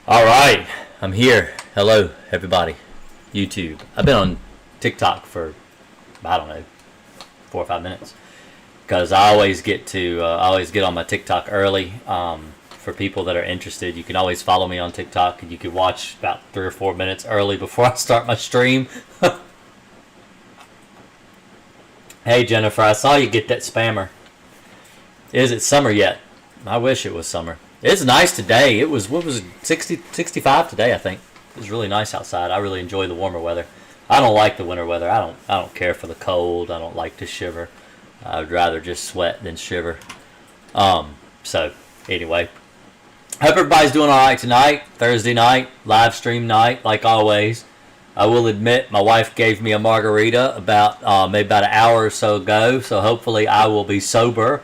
All right, I'm here. Hello, everybody. YouTube. I've been on TikTok for, I don't know, 4 or 5 minutes because I always get on my TikTok early. For people that are interested, you can always follow me on TikTok, and you can watch about 3 or 4 minutes early before I start my stream. Hey, Jennifer, I saw you get that spammer. Is it summer yet? I wish it was summer. It's nice today. It was, what was it, 60, 65 today, I think. It was really nice outside. I really enjoy the warmer weather. I don't like the winter weather. I don't care for the cold. I don't like to shiver. I'd rather just sweat than shiver. So, anyway. Hope everybody's doing alright tonight. Thursday night, live stream night, like always. I will admit, my wife gave me a margarita maybe about an hour or so ago, so hopefully I will be sober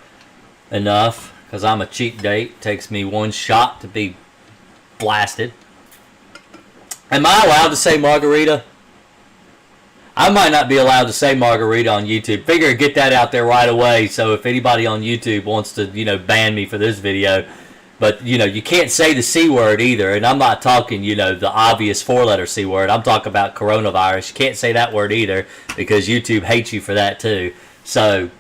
enough, because I'm a cheap date. It takes me one shot to be blasted. Am I allowed to say margarita? I might not be allowed to say margarita on YouTube. Figure get that out there right away, so if anybody on YouTube wants to, ban me for this video. But, you can't say the C word either, and I'm not talking, the obvious 4-letter C word. I'm talking about coronavirus. You can't say that word either, because YouTube hates you for that too. So,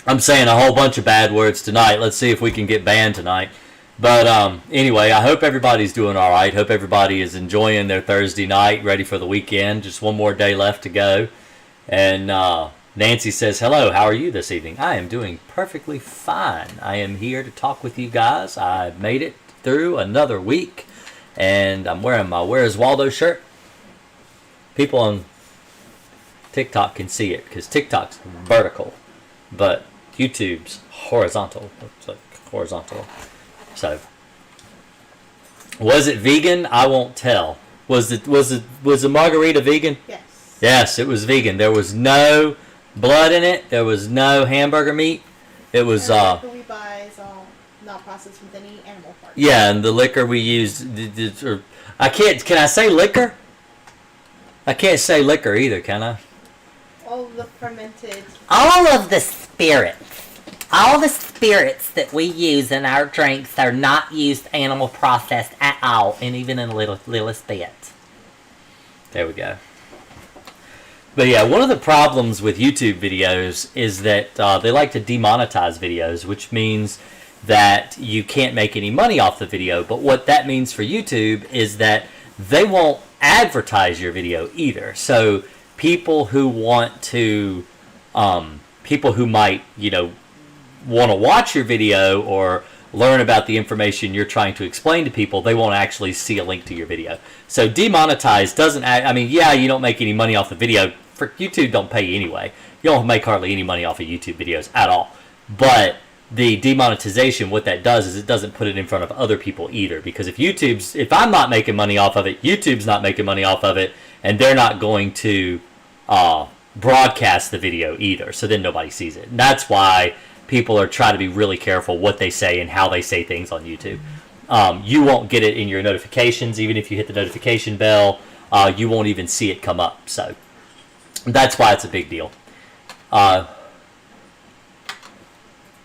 I'm saying a whole bunch of bad words tonight. Let's see if we can get banned tonight. But anyway, I hope everybody's doing all right. Hope everybody is enjoying their Thursday night, ready for the weekend. Just one more day left to go. And Nancy says, hello, how are you this evening? I am doing perfectly fine. I am here to talk with you guys. I made it through another week. And I'm wearing my Where's Waldo shirt. People on TikTok can see it, because TikTok's vertical. But YouTube's horizontal. It's like horizontal. So, was it vegan? I won't tell. Was the margarita vegan? Yes. Yes, it was vegan. There was no blood in it. There was no hamburger meat. It was the liquor we buy is all not processed with any animal parts. Yeah, and the liquor we used. I can't. Can I say liquor? I can't say liquor either, can I? All of the fermented. All of the spirits. All the spirits that we use in our drinks are not used animal processed at all, and even in littlest bits. There we go. But yeah, one of the problems with YouTube videos is that they like to demonetize videos, which means that you can't make any money off the video. But what that means for YouTube is that they won't advertise your video either. So people who want to, people who might, want to watch your video or learn about the information you're trying to explain to people, they won't actually see a link to your video. So demonetize doesn't, yeah, you don't make any money off the video. For YouTube, don't pay you anyway. You don't make hardly any money off of YouTube videos at all. But the demonetization, what that does is it doesn't put it in front of other people either. Because if I'm not making money off of it, YouTube's not making money off of it, and they're not going to broadcast the video either. So then nobody sees it. And that's why people are trying to be really careful what they say and how they say things on YouTube. You won't get it in your notifications. Even if you hit the notification bell, you won't even see it come up. So that's why it's a big deal.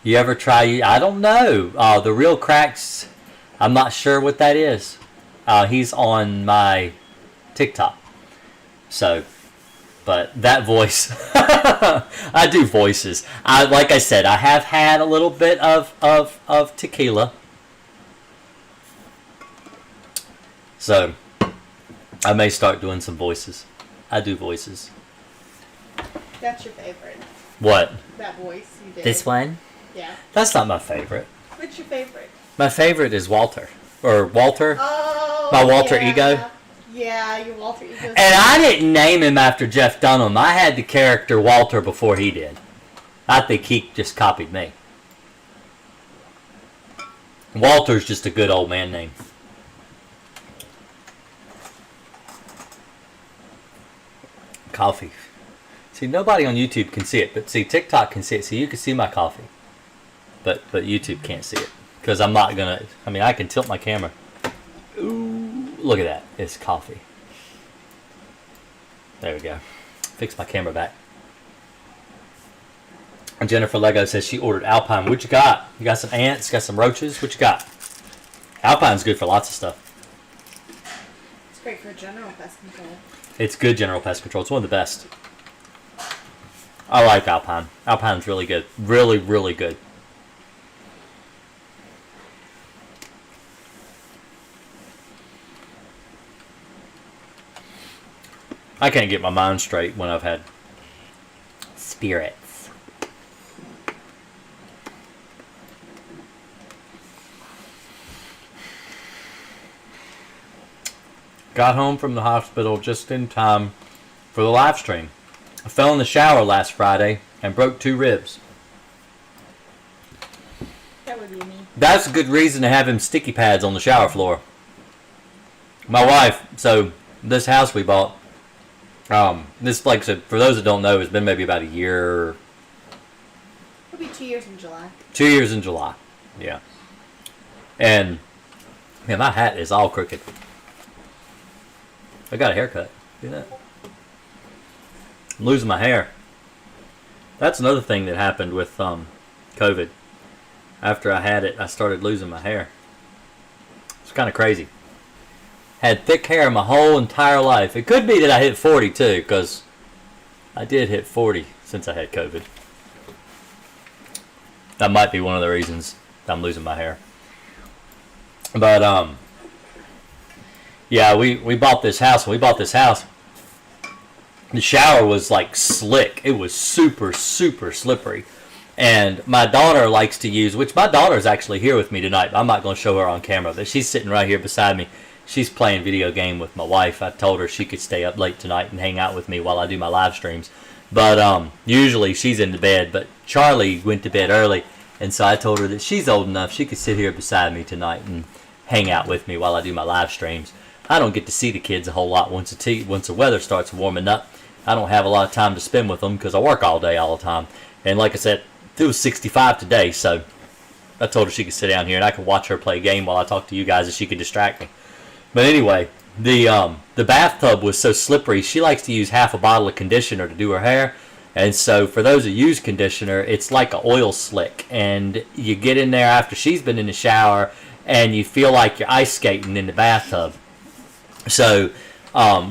You ever try, I don't know, the Real Cracks, I'm not sure what that is. He's on my TikTok. So, but that voice, I do voices. Like I said, I have had a little bit of tequila. So, I may start doing some voices. I do voices. That's your favorite. What? That voice you did. This one? Yeah. That's not my favorite. What's your favorite? My favorite is Walter. Or Walter. Oh, My Walter yeah. Ego. Yeah, your Walter Ego. And I didn't name him after Jeff Dunham. I had the character Walter before he did. I think he just copied me. Walter's just a good old man name. Coffee. See, nobody on YouTube can see it, but see, TikTok can see it, so you can see my coffee. But YouTube can't see it. Because I'm not going to... I can tilt my camera. Ooh, look at that. It's coffee. There we go. Fix my camera back. And Jennifer Lego says she ordered Alpine. What you got? You got some ants? Got some roaches? What you got? Alpine's good for lots of stuff. great for general pest control. It's good general pest control. It's one of the best. I like Alpine. Alpine's really good. Really, really good. I can't get my mind straight when I've had Spirits. got home from the hospital just in time for the live stream. I fell in the shower last Friday and broke 2 ribs. That would be me. That's a good reason to have him sticky pads on the shower floor. My wife, so this house we bought, this, like I said, for those that don't know, it's been maybe about a year. It'll be 2 years in July. 2 years in July. Yeah. And, man, my hat is all crooked. I got a haircut. See that? I'm losing my hair. That's another thing that happened with COVID. After I had it, I started losing my hair. It's kind of crazy. Had thick hair my whole entire life. It could be that I hit 40 too, because I did hit 40 since I had COVID. That might be one of the reasons I'm losing my hair. But yeah, we bought this house. When we bought this house, the shower was like slick. It was super, super slippery. And my daughter likes to use, which my daughter is actually here with me tonight. I'm not going to show her on camera, but she's sitting right here beside me. She's playing video game with my wife. I told her she could stay up late tonight and hang out with me while I do my live streams. But usually she's in the bed. But Charlie went to bed early, and so I told her that she's old enough she could sit here beside me tonight and hang out with me while I do my live streams. I don't get to see the kids a whole lot once the weather starts warming up. I don't have a lot of time to spend with them because I work all day all the time. And like I said, it was 65 today, so I told her she could sit down here and I could watch her play a game while I talk to you guys and she could distract me. But anyway, the bathtub was so slippery, she likes to use half a bottle of conditioner to do her hair. And so for those who use conditioner, it's like an oil slick. And you get in there after she's been in the shower and you feel like you're ice skating in the bathtub. So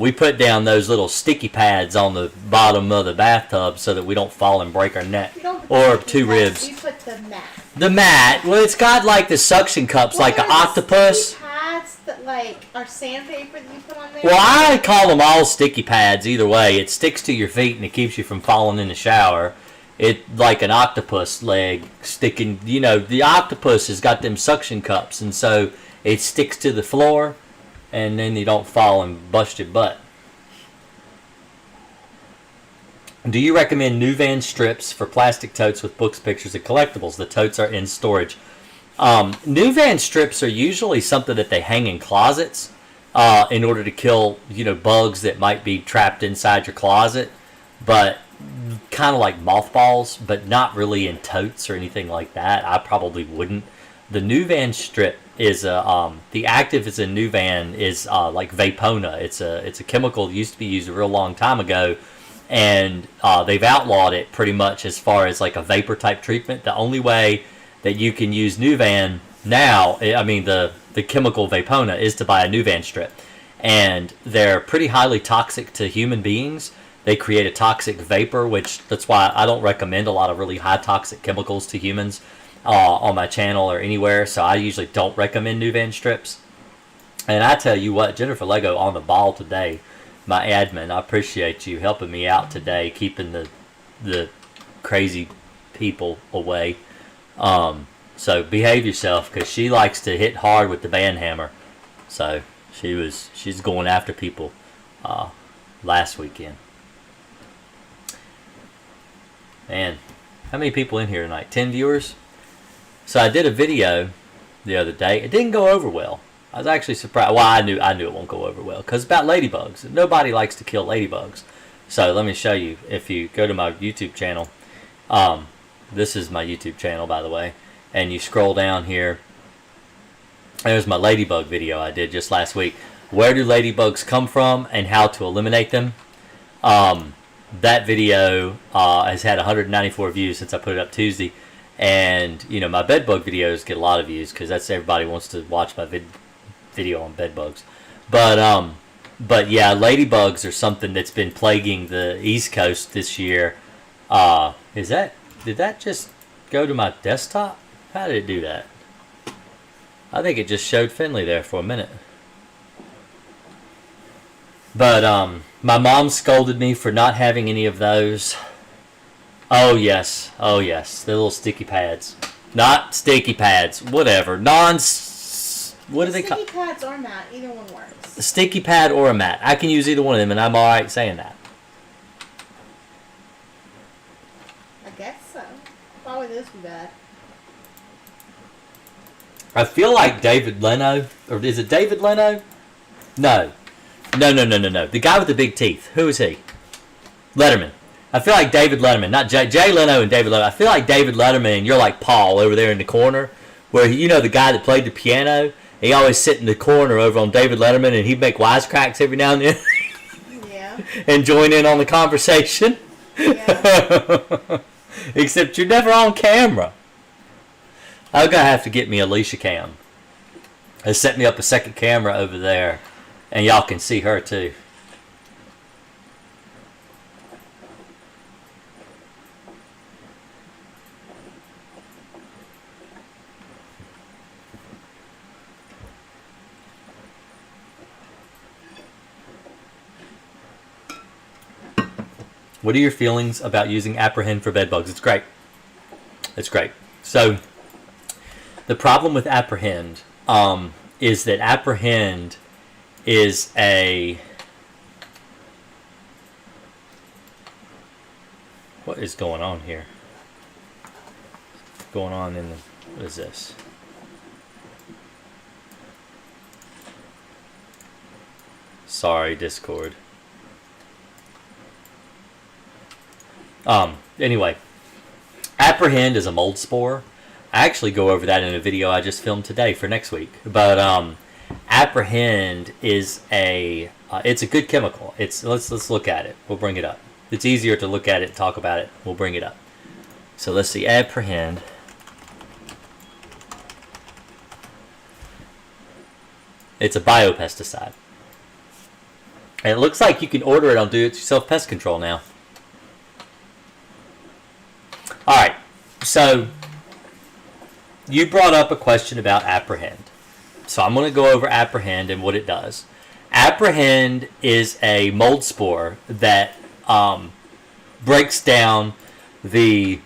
we put down those little sticky pads on the bottom of the bathtub so that we don't fall and break our neck. Or 2 ribs. We put the mat. The mat, well, it's got like the suction cups, like an octopus. Sticky pads that like are sandpaper that you put on there. Well, I call them all sticky pads either way. It sticks to your feet and it keeps you from falling in the shower. It like an octopus leg sticking, you know, the octopus has got them suction cups, and so it sticks to the floor and then you don't fall and bust your butt. Do you recommend new van strips for plastic totes with books, pictures, and collectibles? The totes are in storage. New van strips are usually something that they hang in closets in order to kill, you know, bugs that might be trapped inside your closet, but kind of like mothballs, but not really in totes or anything like that. I probably wouldn't. The new van strip is the active is a new van is like Vapona. It's a chemical that used to be used a real long time ago, and they've outlawed it pretty much as far as like a vapor type treatment. The only way that you can use new van now, I mean the chemical Vapona, is to buy a new van strip, and they're pretty highly toxic to human beings. They create a toxic vapor, which that's why I don't recommend a lot of really high toxic chemicals to humans on my channel or anywhere. So I usually don't recommend new van strips. And I tell you what, Jennifer Lego on the ball today, my admin. I appreciate you helping me out today, keeping the crazy people away. So behave yourself, because she likes to hit hard with the band hammer. So she's going after people last weekend. Man, how many people in here tonight? 10 viewers? So I did a video the other day. It didn't go over well. I was actually surprised. Well, I knew it won't go over well, because it's about ladybugs. Nobody likes to kill ladybugs. So let me show you. If you go to my YouTube channel, this is my YouTube channel, by the way, and you scroll down here, there's my ladybug video I did just last week. Where do ladybugs come from and how to eliminate them? That video has had 194 views since I put it up Tuesday. And, you know, my bedbug videos get a lot of views because that's everybody wants to watch my video on bedbugs. But But yeah, ladybugs are something that's been plaguing the East Coast this year. Did that just go to my desktop? How did it do that? I think it just showed Finley there for a minute. But my mom scolded me for not having any of those. Oh yes, the little sticky pads. Not sticky pads, whatever. What do they call? Sticky pads or mat, either one works. A sticky pad or a mat. I can use either one of them, and I'm all right saying that. I guess so. Why would this be bad? I feel like David Leno, or is it David Leno? No. The guy with the big teeth. Who is he? Letterman. I feel like David Letterman, not Jay Leno and David Letterman. I feel like David Letterman, and you're like Paul over there in the corner, where you know the guy that played the piano. He always sit in the corner over on David Letterman, and he'd make wisecracks every now and then. Yeah. And join in on the conversation. Yeah. Except you're never on camera. I'm gonna have to get me Alicia Cam. They set me up a second camera over there, and y'all can see her too. What are your feelings about using Apprehend for bedbugs? It's great. It's great. So, the problem with Apprehend is that Apprehend is a... What is going on here? Going on in the... What is this? Sorry, Discord. Anyway, Apprehend is a mold spore. I actually go over that in a video I just filmed today for next week. But Apprehend is it's a good chemical. Let's look at it. We'll bring it up. It's easier to look at it and talk about it. We'll bring it up. So let's see, Apprehend. It's a biopesticide. And it looks like you can order it on Do-It-Yourself Pest Control now. Alright, so you brought up a question about Apprehend. So I'm going to go over Apprehend and what it does. Apprehend is a mold spore that breaks down the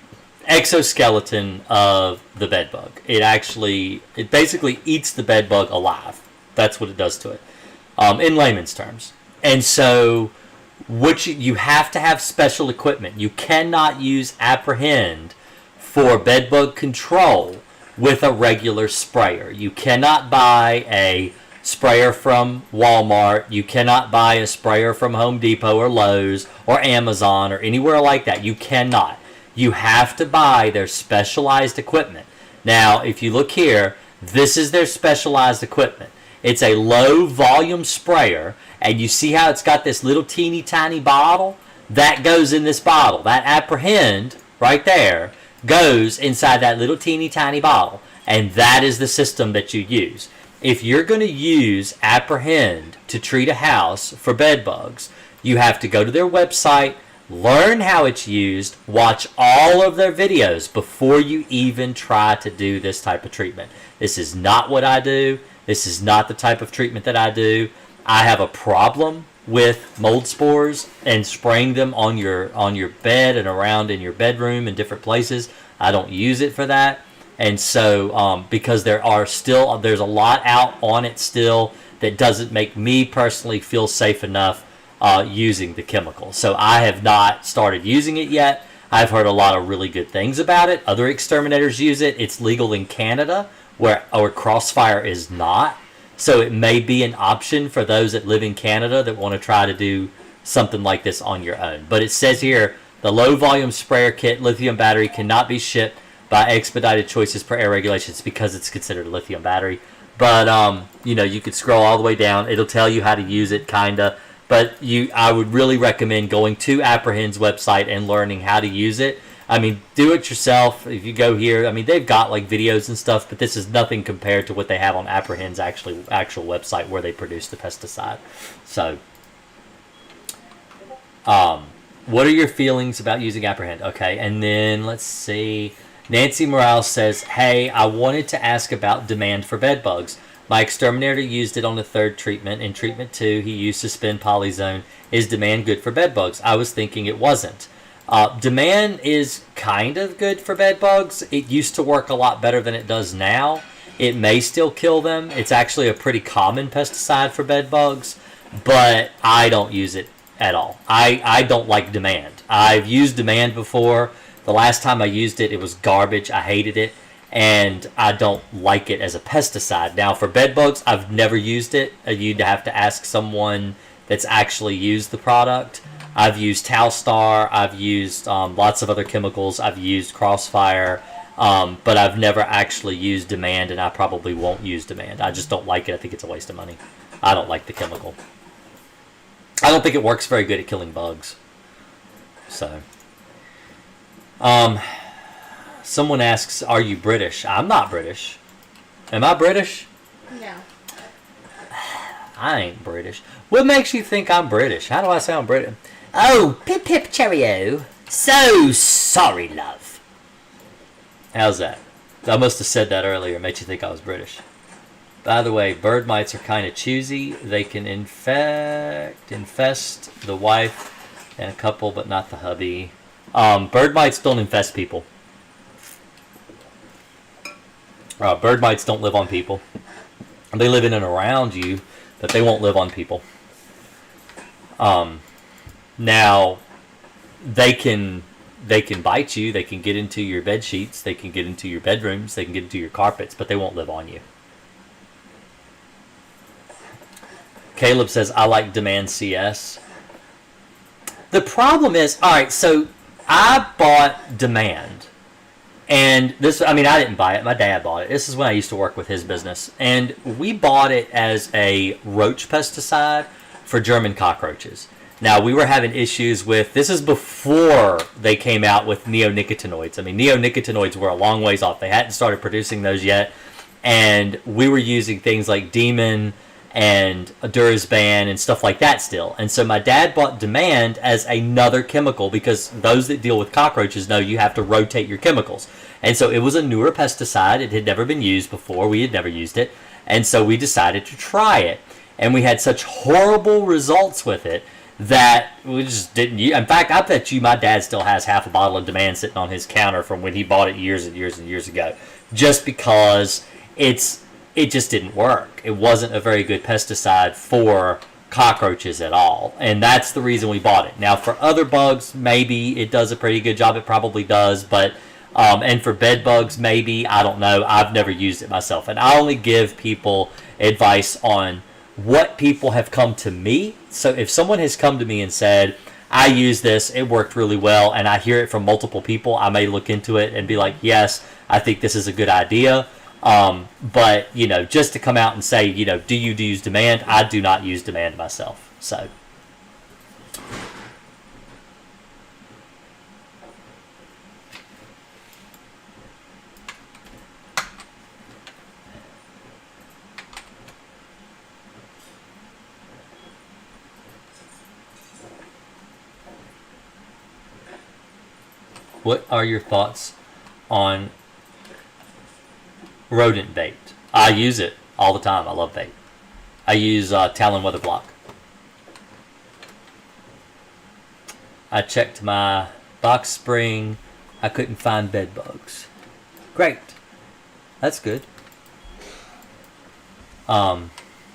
exoskeleton of the bedbug. It basically eats the bedbug alive. That's what it does to it, in layman's terms. And so you have to have special equipment. You cannot use Apprehend for bedbug control with a regular sprayer. You cannot buy a sprayer from Walmart. You cannot buy a sprayer from Home Depot or Lowe's or Amazon or anywhere like that. You cannot. You have to buy their specialized equipment. Now, if you look here, this is their specialized equipment. It's a low volume sprayer, and you see how it's got this little teeny tiny bottle? That goes in this bottle. That Apprehend right there goes inside that little teeny tiny bottle, and that is the system that you use. If you're going to use Apprehend to treat a house for bed bugs, you have to go to their website, learn how it's used, watch all of their videos before you even try to do this type of treatment. This is not what I do. This is not the type of treatment that I do. I have a problem with mold spores and spraying them on your bed and around in your bedroom and different places. I don't use it for that. And so because there's a lot out on it still that doesn't make me personally feel safe enough using the chemical. So I have not started using it yet. I've heard a lot of really good things about it. Other exterminators use it. It's legal in Canada where Crossfire is not. So it may be an option for those that live in Canada that want to try to do something like this on your own. But it says here, the low volume sprayer kit lithium battery cannot be shipped by Expedited Choices per air regulations because it's considered a lithium battery. But you could scroll all the way down. It'll tell you how to use it, kinda. But I would really recommend going to Apprehend's website and learning how to use it. I mean, do it yourself. If you go here, I mean, they've got like videos and stuff, but this is nothing compared to what they have on Apprehend's actual website where they produce the pesticide. So, what are your feelings about using Apprehend? Okay, and then let's see. Nancy Morales says, hey, I wanted to ask about demand for bed bugs. My exterminator used it on the third treatment. In treatment 2, he used Suspend Polyzone. Is demand good for bed bugs? I was thinking it wasn't. Demand is kind of good for bed bugs. It used to work a lot better than it does now. It may still kill them. It's actually a pretty common pesticide for bed bugs, but I don't use it at all. I don't like demand. I've used demand before. The last time I used it, it was garbage. I hated it, and I don't like it as a pesticide. Now, for bed bugs, I've never used it. You'd have to ask someone that's actually used the product. I've used Talstar. I've used lots of other chemicals. I've used Crossfire, but I've never actually used demand, and I probably won't use demand. I just don't like it. I think it's a waste of money. I don't like the chemical. I don't think it works very good at killing bugs. So... someone asks, are you British? I'm not British. Am I British? No. I ain't British. What makes you think I'm British? How do I sound British? Oh, pip pip cheerio. So sorry, love. How's that? I must have said that earlier. It made you think I was British. By the way, bird mites are kind of choosy. They can infest the wife and a couple, but not the hubby. Bird mites don't infest people. Bird mites don't live on people. They live in and around you, but they won't live on people. Now, they can bite you. They can get into your bed sheets. They can get into your bedrooms. They can get into your carpets, but they won't live on you. Caleb says, I like Demand CS. The problem is, alright, so I bought Demand, and this, I mean, I didn't buy it, my dad bought it. This is when I used to work with his business, and we bought it as a roach pesticide for German cockroaches. Now, we were having issues with, this is before they came out with neonicotinoids. I mean, neonicotinoids were a long ways off. They hadn't started producing those yet, and we were using things like Demon and Durazban and stuff like that still. And so my dad bought Demand as another chemical because those that deal with cockroaches know you have to rotate your chemicals. And so it was a newer pesticide. It had never been used before. We had never used it. And so we decided to try it. And we had such horrible results with it that we just didn't use. In fact, I bet you my dad still has half a bottle of Demand sitting on his counter from when he bought it years and years and years ago. Just because it just didn't work. It wasn't a very good pesticide for cockroaches at all. And that's the reason we bought it. Now, for other bugs, maybe it does a pretty good job. It probably does. But and for bed bugs, maybe. I don't know. I've never used it myself. And I only give people advice on what people have come to me. So if someone has come to me and said, I use this, it worked really well, and I hear it from multiple people, I may look into it and be like, yes, I think this is a good idea. But, you know, just to come out and say, you know, do you use Demand? I do not use Demand myself. So. What are your thoughts on rodent bait? I use it all the time. I love bait. I use Talon Weather Block. I checked my box spring. I couldn't find bed bugs. Great. That's good. What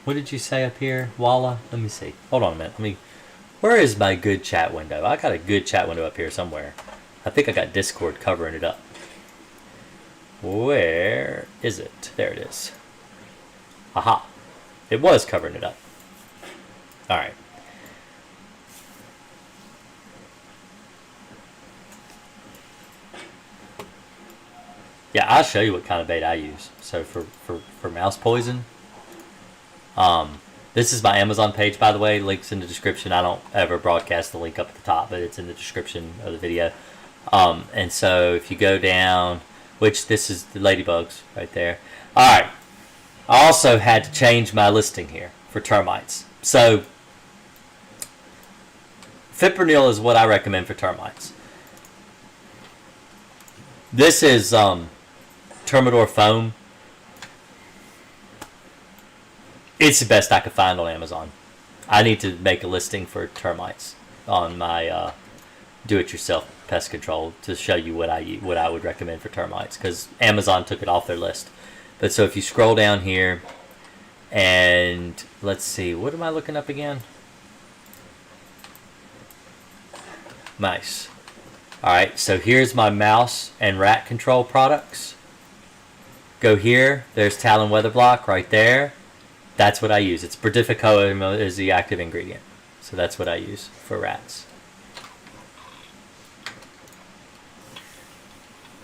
did you say up here, Walla? Let me see. Hold on a minute. Where is my good chat window? I got a good chat window up here somewhere. I think I got Discord covering it up. Where is it? There it is. Aha. It was covering it up. Alright. Yeah, I'll show you what kind of bait I use. So for mouse poison, this is my Amazon page, by the way. Link's in the description. I don't ever broadcast the link up at the top, but it's in the description of the video. And so if you go down, which this is the ladybugs right there. All right. I also had to change my listing here for termites. So fipronil is what I recommend for termites. This is Termidor foam. It's the best I could find on Amazon. I need to make a listing for termites on my do-it-yourself pest control to show you what I would recommend for termites, because Amazon took it off their list. But so if you scroll down here, and let's see, what am I looking up again? Mice. Alright, so here's my mouse and rat control products. Go here, there's Talon Weather Block right there. That's what I use. It's Brodifacoum is the active ingredient. So that's what I use for rats.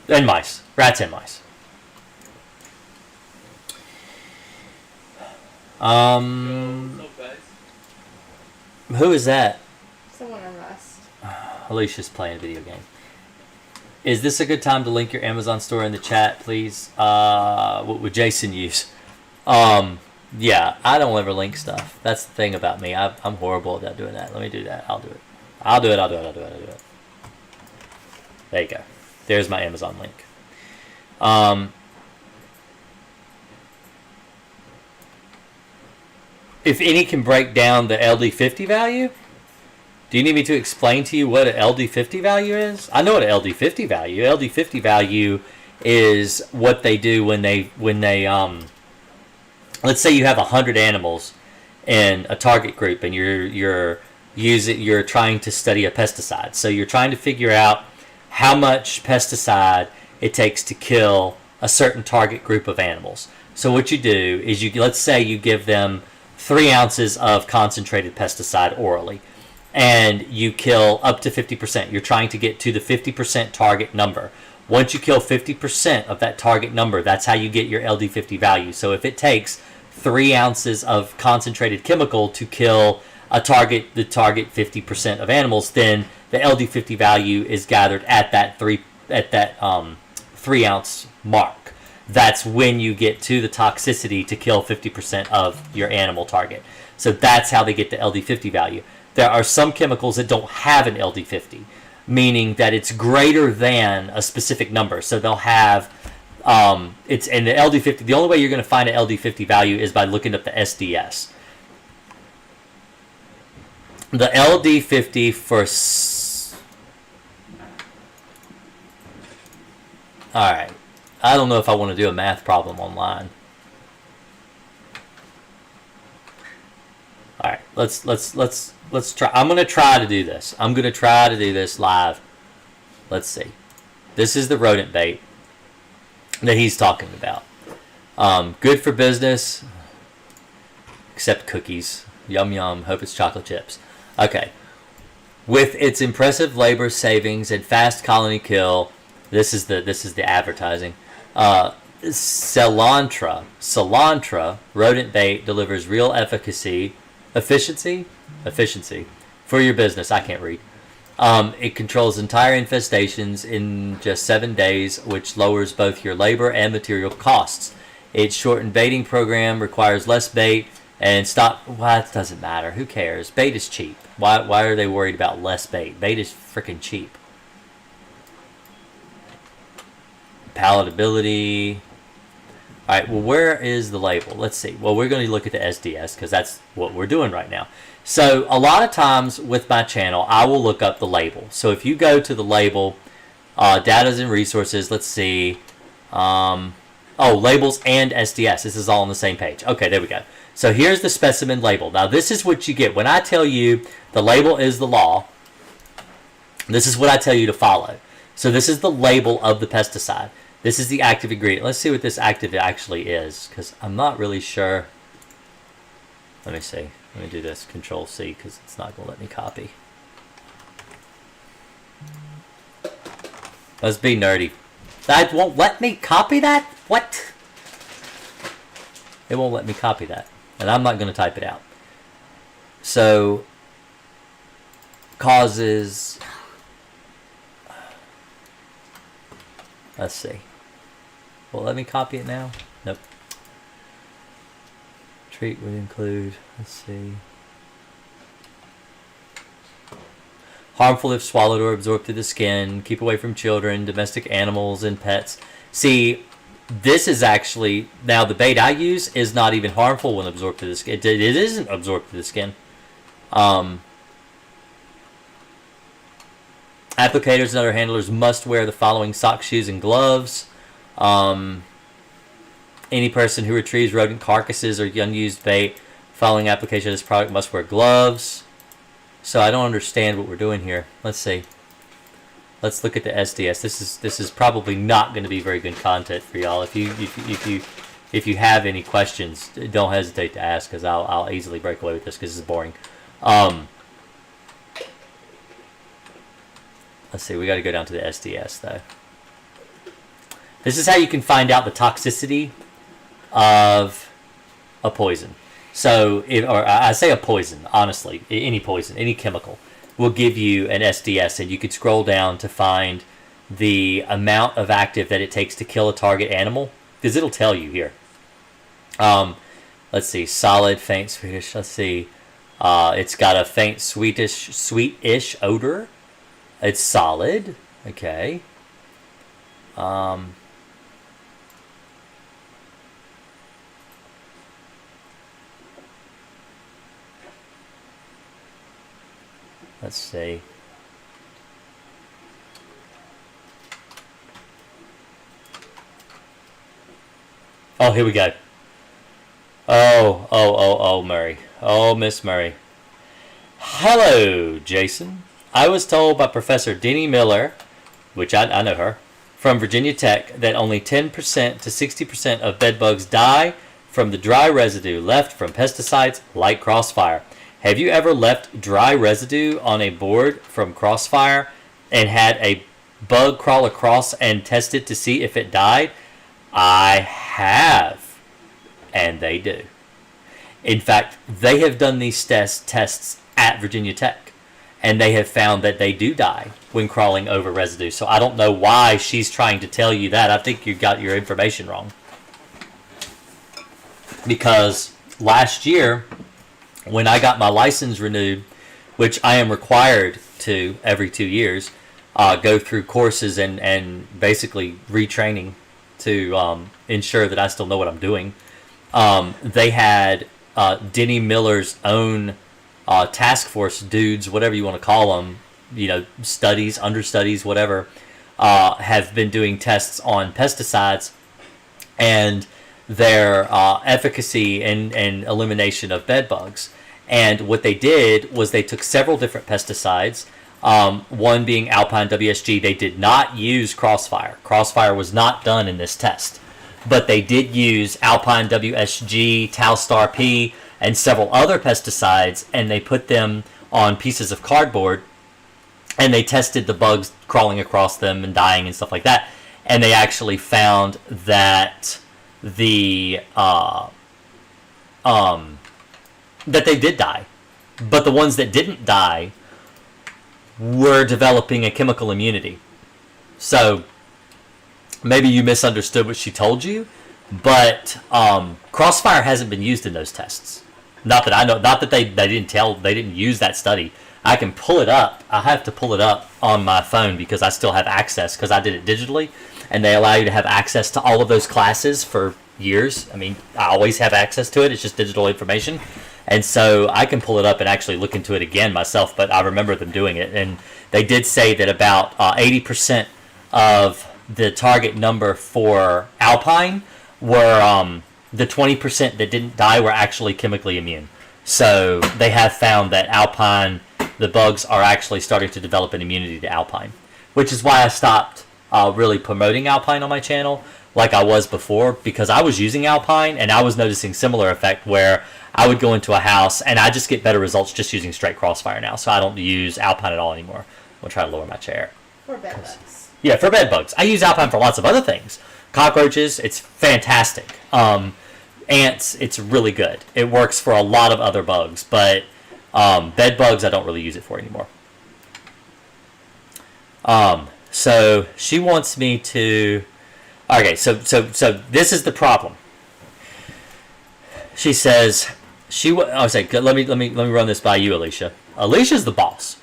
And mice. Rats and mice. Who is that? Someone on Rust. Alicia's playing a video game. Is this a good time to link your Amazon store in the chat, please? What would Jason use? Yeah, I don't ever link stuff. That's the thing about me. I'm horrible at doing that. Let me do that. I'll do it. There you go. There's my Amazon link. If any can break down the LD50 value, do you need me to explain to you what an LD50 value is? I know what an LD50 value. LD50 value is what they do when they let's say you have 100 animals in a target group, and you're trying to study a pesticide. So you're trying to figure out how much pesticide it takes to kill a certain target group of animals. So what you do is let's say you give them 3 ounces of concentrated pesticide orally, and you kill up to 50%. You're trying to get to the 50% target number. Once you kill 50% of that target number, that's how you get your LD50 value. So if it takes 3 ounces of concentrated chemical to kill the target 50% of animals, then the LD50 value is gathered at that 3 ounce mark. That's when you get to the toxicity to kill 50% of your animal target. So that's how they get the LD50 value. There are some chemicals that don't have an LD50, meaning that it's greater than a specific number. So they'll have it's in the LD50. The only way you're going to find an LD50 value is by looking up the SDS. The LD50 for all right. I don't know if I want to do a math problem online. All right, let's try. I'm going to try to do this. I'm going to try to do this live. Let's see. This is the rodent bait that he's talking about. Good for business, except cookies. Yum yum. Hope it's chocolate chips. Okay. With its impressive labor savings and fast colony kill, this is the advertising. Cilantro rodent bait delivers real efficacy, efficiency for your business. I can't read. It controls entire infestations in just 7 days, which lowers both your labor and material costs. Its shortened baiting program requires less bait and stop. Well, it doesn't matter. Who cares? Bait is cheap. Why are they worried about less bait? Bait is freaking cheap. Palatability. All right, well, where is the label? Let's see. Well, we're going to look at the SDS because that's what we're doing right now. So a lot of times with my channel, I will look up the label. So if you go to the label, data and resources, let's see. Labels and SDS. This is all on the same page. Okay, there we go. So here's the specimen label. Now, this is what you get. When I tell you the label is the law, this is what I tell you to follow. So this is the label of the pesticide. This is the active ingredient. Let's see what this active actually is, because I'm not really sure. Let me see. Let me do this. Control C, because it's not going to let me copy. Let's be nerdy. That won't let me copy that? What? It won't let me copy that. And I'm not going to type it out. So, causes... Let's see. Well, let me copy it now. Nope. Treat would include, let's see. Harmful if swallowed or absorbed through the skin. Keep away from children, domestic animals, and pets. See, this is actually, now the bait I use is not even harmful when absorbed through the skin. It isn't absorbed through the skin. Applicators and other handlers must wear the following socks, shoes, and gloves. Any person who retrieves rodent carcasses or unused bait following application of this product must wear gloves. So I don't understand what we're doing here. Let's see. Let's look at the SDS. This is probably not going to be very good content for y'all. If you have any questions, don't hesitate to ask, because I'll easily break away with this because this is boring. Let's see. We got to go down to the SDS though. This is how you can find out the toxicity of a poison. So, I say a poison, honestly, any poison, any chemical, will give you an SDS, and you could scroll down to find the amount of active that it takes to kill a target animal, because it'll tell you here. Let's see, solid, faint, sweetish, let's see. It's got a faint, sweetish odor. It's solid, okay. Let's see. Oh, here we go. Oh, Murray. Oh, Miss Murray. Hello, Jason. I was told by Professor Denny Miller, which I know her, from Virginia Tech, that only 10% to 60% of bedbugs die from the dry residue left from pesticides like Crossfire. Have you ever left dry residue on a board from Crossfire and had a bug crawl across and tested to see if it died? I have. And they do. In fact, they have done these tests at Virginia Tech. And they have found that they do die when crawling over residue. So I don't know why she's trying to tell you that. I think you got your information wrong. Because last year, when I got my license renewed, which I am required to every 2 years, go through courses and basically retraining to ensure that I still know what I'm doing, they had Denny Miller's own task force dudes, whatever you want to call them, studies, understudies, whatever, have been doing tests on pesticides and their efficacy and elimination of bed bugs. And what they did was they took several different pesticides, one being Alpine WSG. They did not use Crossfire. Crossfire was not done in this test. But they did use Alpine WSG, Talstar P, and several other pesticides, and they put them on pieces of cardboard, and they tested the bugs crawling across them and dying and stuff like that. And they actually found that that they did die. But the ones that didn't die were developing a chemical immunity. So maybe you misunderstood what she told you, but Crossfire hasn't been used in those tests. Not that I know. Not that they didn't use that study. I can pull it up. I have to pull it up on my phone because I still have access because I did it digitally, and they allow you to have access to all of those classes for years. I mean, I always have access to it. It's just digital information. And so I can pull it up and actually look into it again myself, but I remember them doing it. And they did say that about 80% of the target number for Alpine were the 20% that didn't die were actually chemically immune. So they have found that Alpine, the bugs are actually starting to develop an immunity to Alpine, which is why I stopped really promoting Alpine on my channel like I was before, because I was using Alpine and I was noticing similar effect where I would go into a house and I just get better results just using straight Crossfire now. So I don't use Alpine at all anymore. I'm going to try to lower my chair. For bed bugs. Yeah, for bed bugs. I use Alpine for lots of other things. Cockroaches, it's fantastic. Ants, it's really good. It works for a lot of other bugs, but bed bugs I don't really use it for anymore. So she wants me to Okay, so this is the problem. She says I was like, let me run this by you, Alicia. Alicia's the boss.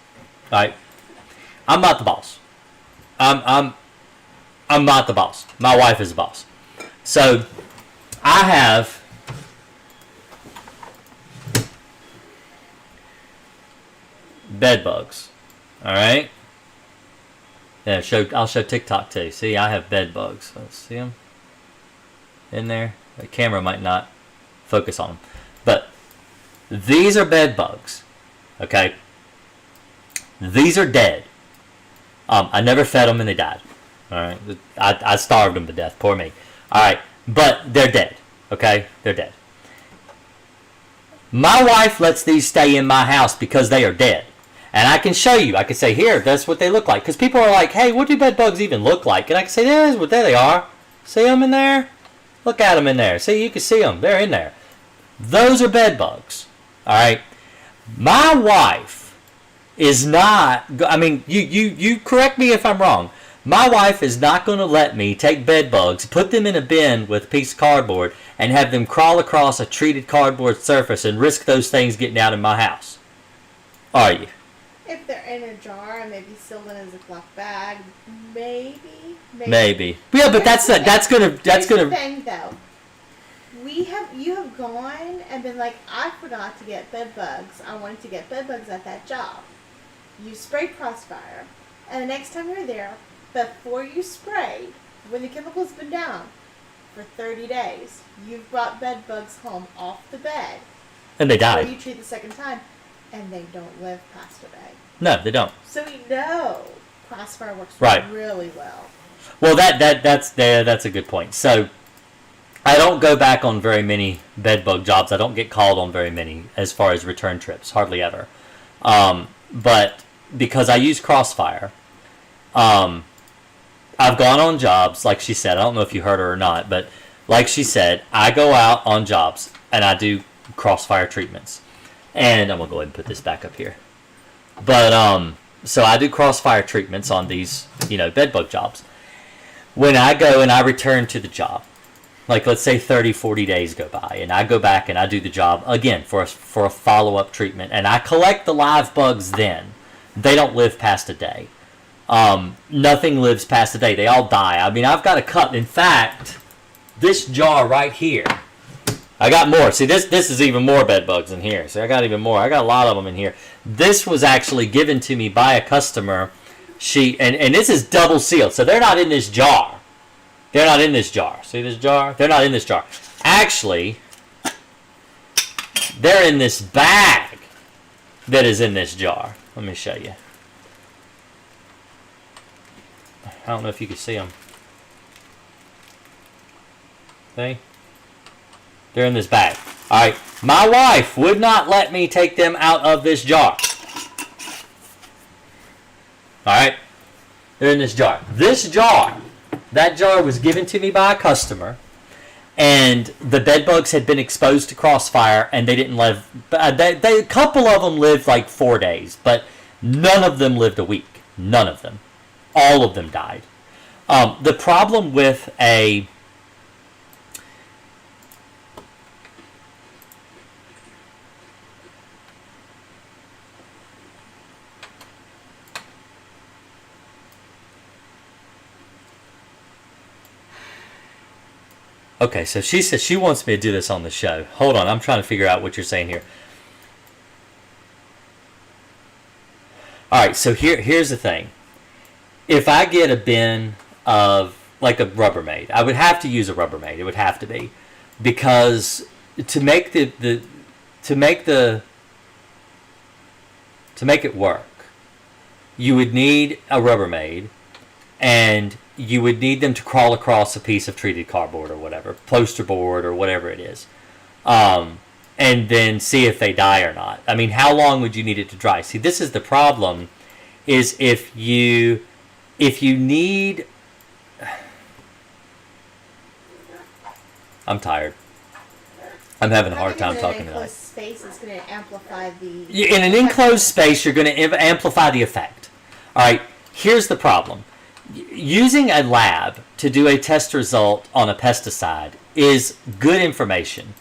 All right, I'm not the boss. I'm not the boss. My wife is the boss. So I have bed bugs. All right. Yeah, I'll show TikTok too. See, I have bed bugs. Let's see them in there. The camera might not focus on them, but these are bed bugs. Okay. These are dead. I never fed them and they died. All right. I starved them to death. Poor me. All right, but they're dead. Okay, they're dead. My wife lets these stay in my house because they are dead. And I can show you. I can say, here, that's what they look like. Because people are like, hey, what do bed bugs even look like? And I can say, there they are. See them in there? Look at them in there. See, you can see them. They're in there. Those are bed bugs. All right. My wife is not, I mean, you correct me if I'm wrong. My wife is not going to let me take bed bugs, put them in a bin with a piece of cardboard, and have them crawl across a treated cardboard surface and risk those things getting out of my house. Are you? If they're in a jar and maybe sealed in a Ziploc bag, maybe. Yeah, but that's Here's gonna the thing, though. You have gone and been like, I forgot to get bed bugs. I wanted to get bed bugs at that job. You sprayed Crossfire, and the next time you're there, before you sprayed, when the chemical's been down for 30 days, you've brought bed bugs home off the bed. And they died. Before you treat the second time, and they don't live past a day. No, they don't. So we know Crossfire works right. really well. Well, that's a good point. So I don't go back on very many bed bug jobs. I don't get called on very many as far as return trips, hardly ever. But because I use Crossfire, I've gone on jobs, like she said. I don't know if you heard her or not, but like she said, I go out on jobs and I do Crossfire treatments. And I'm going to go ahead and put this back up here. But, so I do Crossfire treatments on these, bed bug jobs. When I go and I return to the job, like let's say 30, 40 days go by, and I go back and I do the job again for a follow-up treatment, and I collect the live bugs then. They don't live past a day. Nothing lives past a day. They all die. I mean, I've got a cut. In fact, this jar right here, I got more. See, this is even more bed bugs in here. See, I got even more. I got a lot of them in here. This was actually given to me by a customer. And this is double sealed, so they're not in this jar. They're not in this jar. See this jar? They're not in this jar. Actually, they're in this bag that is in this jar. Let me show you. I don't know if you can see them. See? They're in this bag. Alright. My wife would not let me take them out of this jar. Alright. They're in this jar. This jar, that jar was given to me by a customer. And the bed bugs had been exposed to Crossfire and they didn't live. A couple of them lived like 4 days. But none of them lived a week. None of them. All of them died. The problem with a... Okay, so she says she wants me to do this on the show. Hold on, I'm trying to figure out what you're saying here. Alright, so here's the thing. If I get a bin of, like a Rubbermaid, I would have to use a Rubbermaid. It would have to be. Because to make it work, you would need a Rubbermaid, and you would need them to crawl across a piece of treated cardboard or whatever, poster board or whatever it is, and then see if they die or not. I mean, how long would you need it to dry? See, this is the problem, is if you need... I'm tired. I'm having a hard time talking tonight. In an enclosed space, it's going to amplify the... In an enclosed space, you're going to amplify the effect. All right, here's the problem. using a lab to do a test result on a pesticide is good information,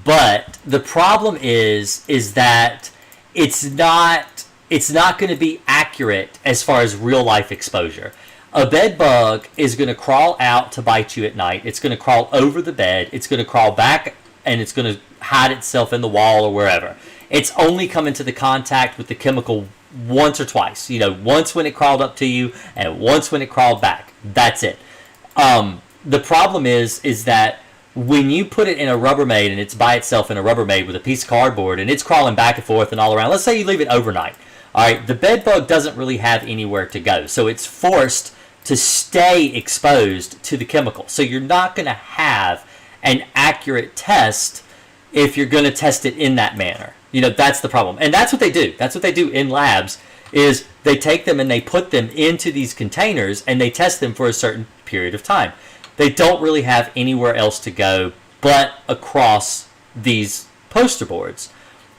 but the problem is that it's not going to be accurate as far as real life exposure. A bed bug is going to crawl out to bite you at night. It's going to crawl over the bed. It's going to crawl back, and it's going to hide itself in the wall or wherever. It's only come into the contact with the chemical once or twice. Once when it crawled up to you, and once when it crawled back. That's it. The problem is that when you put it in a Rubbermaid and it's by itself in a Rubbermaid with a piece of cardboard and it's crawling back and forth and all around, let's say you leave it overnight. All right, the bed bug doesn't really have anywhere to go, so it's forced to stay exposed to the chemical. So you're not going to have an accurate test if you're going to test it in that manner. That's the problem. And that's what they do. That's what they do in labs, is they take them and they put them into these containers and they test them for a certain period of time. They don't really have anywhere else to go but across these poster boards.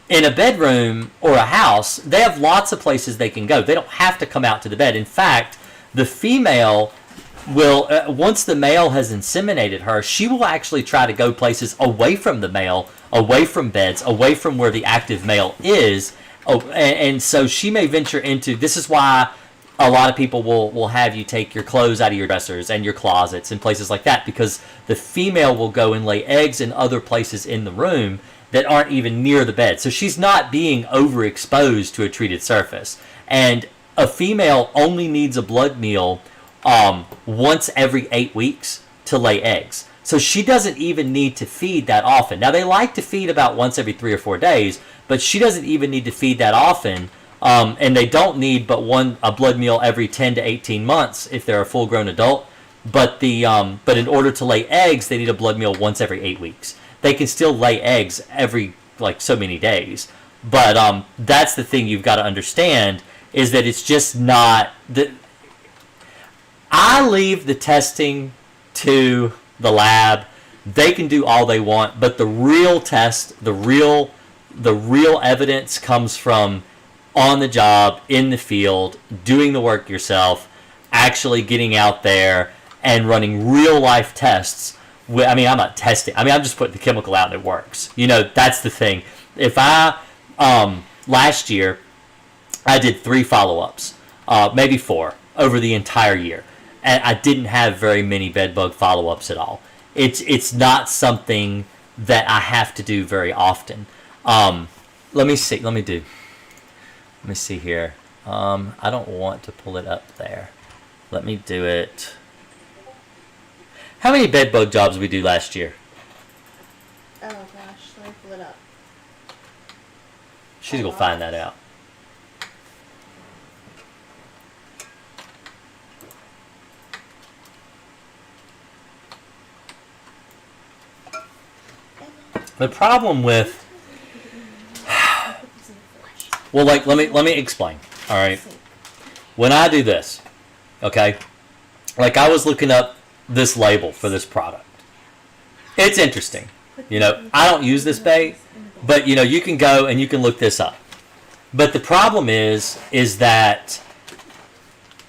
In a bedroom or a house, they have lots of places they can go. They don't have to come out to the bed. In fact, the female will, once the male has inseminated her, she will actually try to go places away from the male, away from beds, away from where the active male is. And so she may venture into, this is why a lot of people will have you take your clothes out of your dressers and your closets and places like that, because the female will go and lay eggs in other places in the room that aren't even near the bed. So she's not being overexposed to a treated surface. And a female only needs a blood meal once every 8 weeks to lay eggs. So she doesn't even need to feed that often. Now, they like to feed about once every 3 or 4 days, but she doesn't even need to feed that often. And they don't need but a blood meal every 10 to 18 months if they're a full-grown adult. But in order to lay eggs, they need a blood meal once every 8 weeks. They can still lay eggs every so many days. But that's the thing you've got to understand, is that it's just not I leave the testing to the lab. They can do all they want, but the real test, the real evidence comes from on the job, in the field, doing the work yourself, actually getting out there and running real life tests. I'm not testing. I'm just putting the chemical out and it works. That's the thing. If last year, I did 3 follow-ups, maybe 4, over the entire year. And I didn't have very many bed bug follow-ups at all. It's not something that I have to do very often. Let me see. Let me see here. I don't want to pull it up there. Let me do it. How many bed bug jobs did we do last year? Oh gosh, let me pull it up. She's going to find that out. The problem with, well, let me explain. All right, when I do this, okay, I was looking up this label for this product. It's interesting. I don't use this bait, but you can go and you can look this up. But the problem is that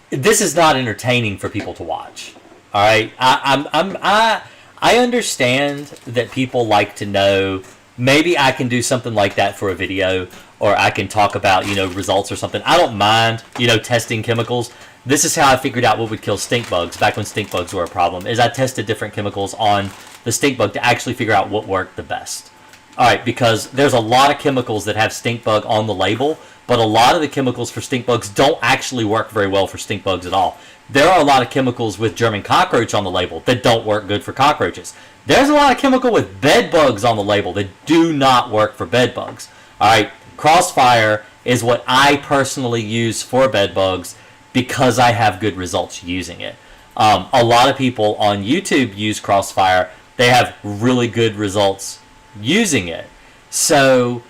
this is not entertaining for people to watch. All right, I understand that people like to know, maybe I can do something like that for a video, or I can talk about, results or something. I don't mind, testing chemicals. This is how I figured out what would kill stink bugs back when stink bugs were a problem, is I tested different chemicals on the stink bug to actually figure out what worked the best. All right, because there's a lot of chemicals that have stink bug on the label, but a lot of the chemicals for stink bugs don't actually work very well for stink bugs at all. There are a lot of chemicals with German cockroach on the label that don't work good for cockroaches. There's a lot of chemical with bed bugs on the label that do not work for bed bugs. All right, Crossfire is what I personally use for bed bugs because I have good results using it. A lot of people on YouTube use Crossfire. They have really good results using it. So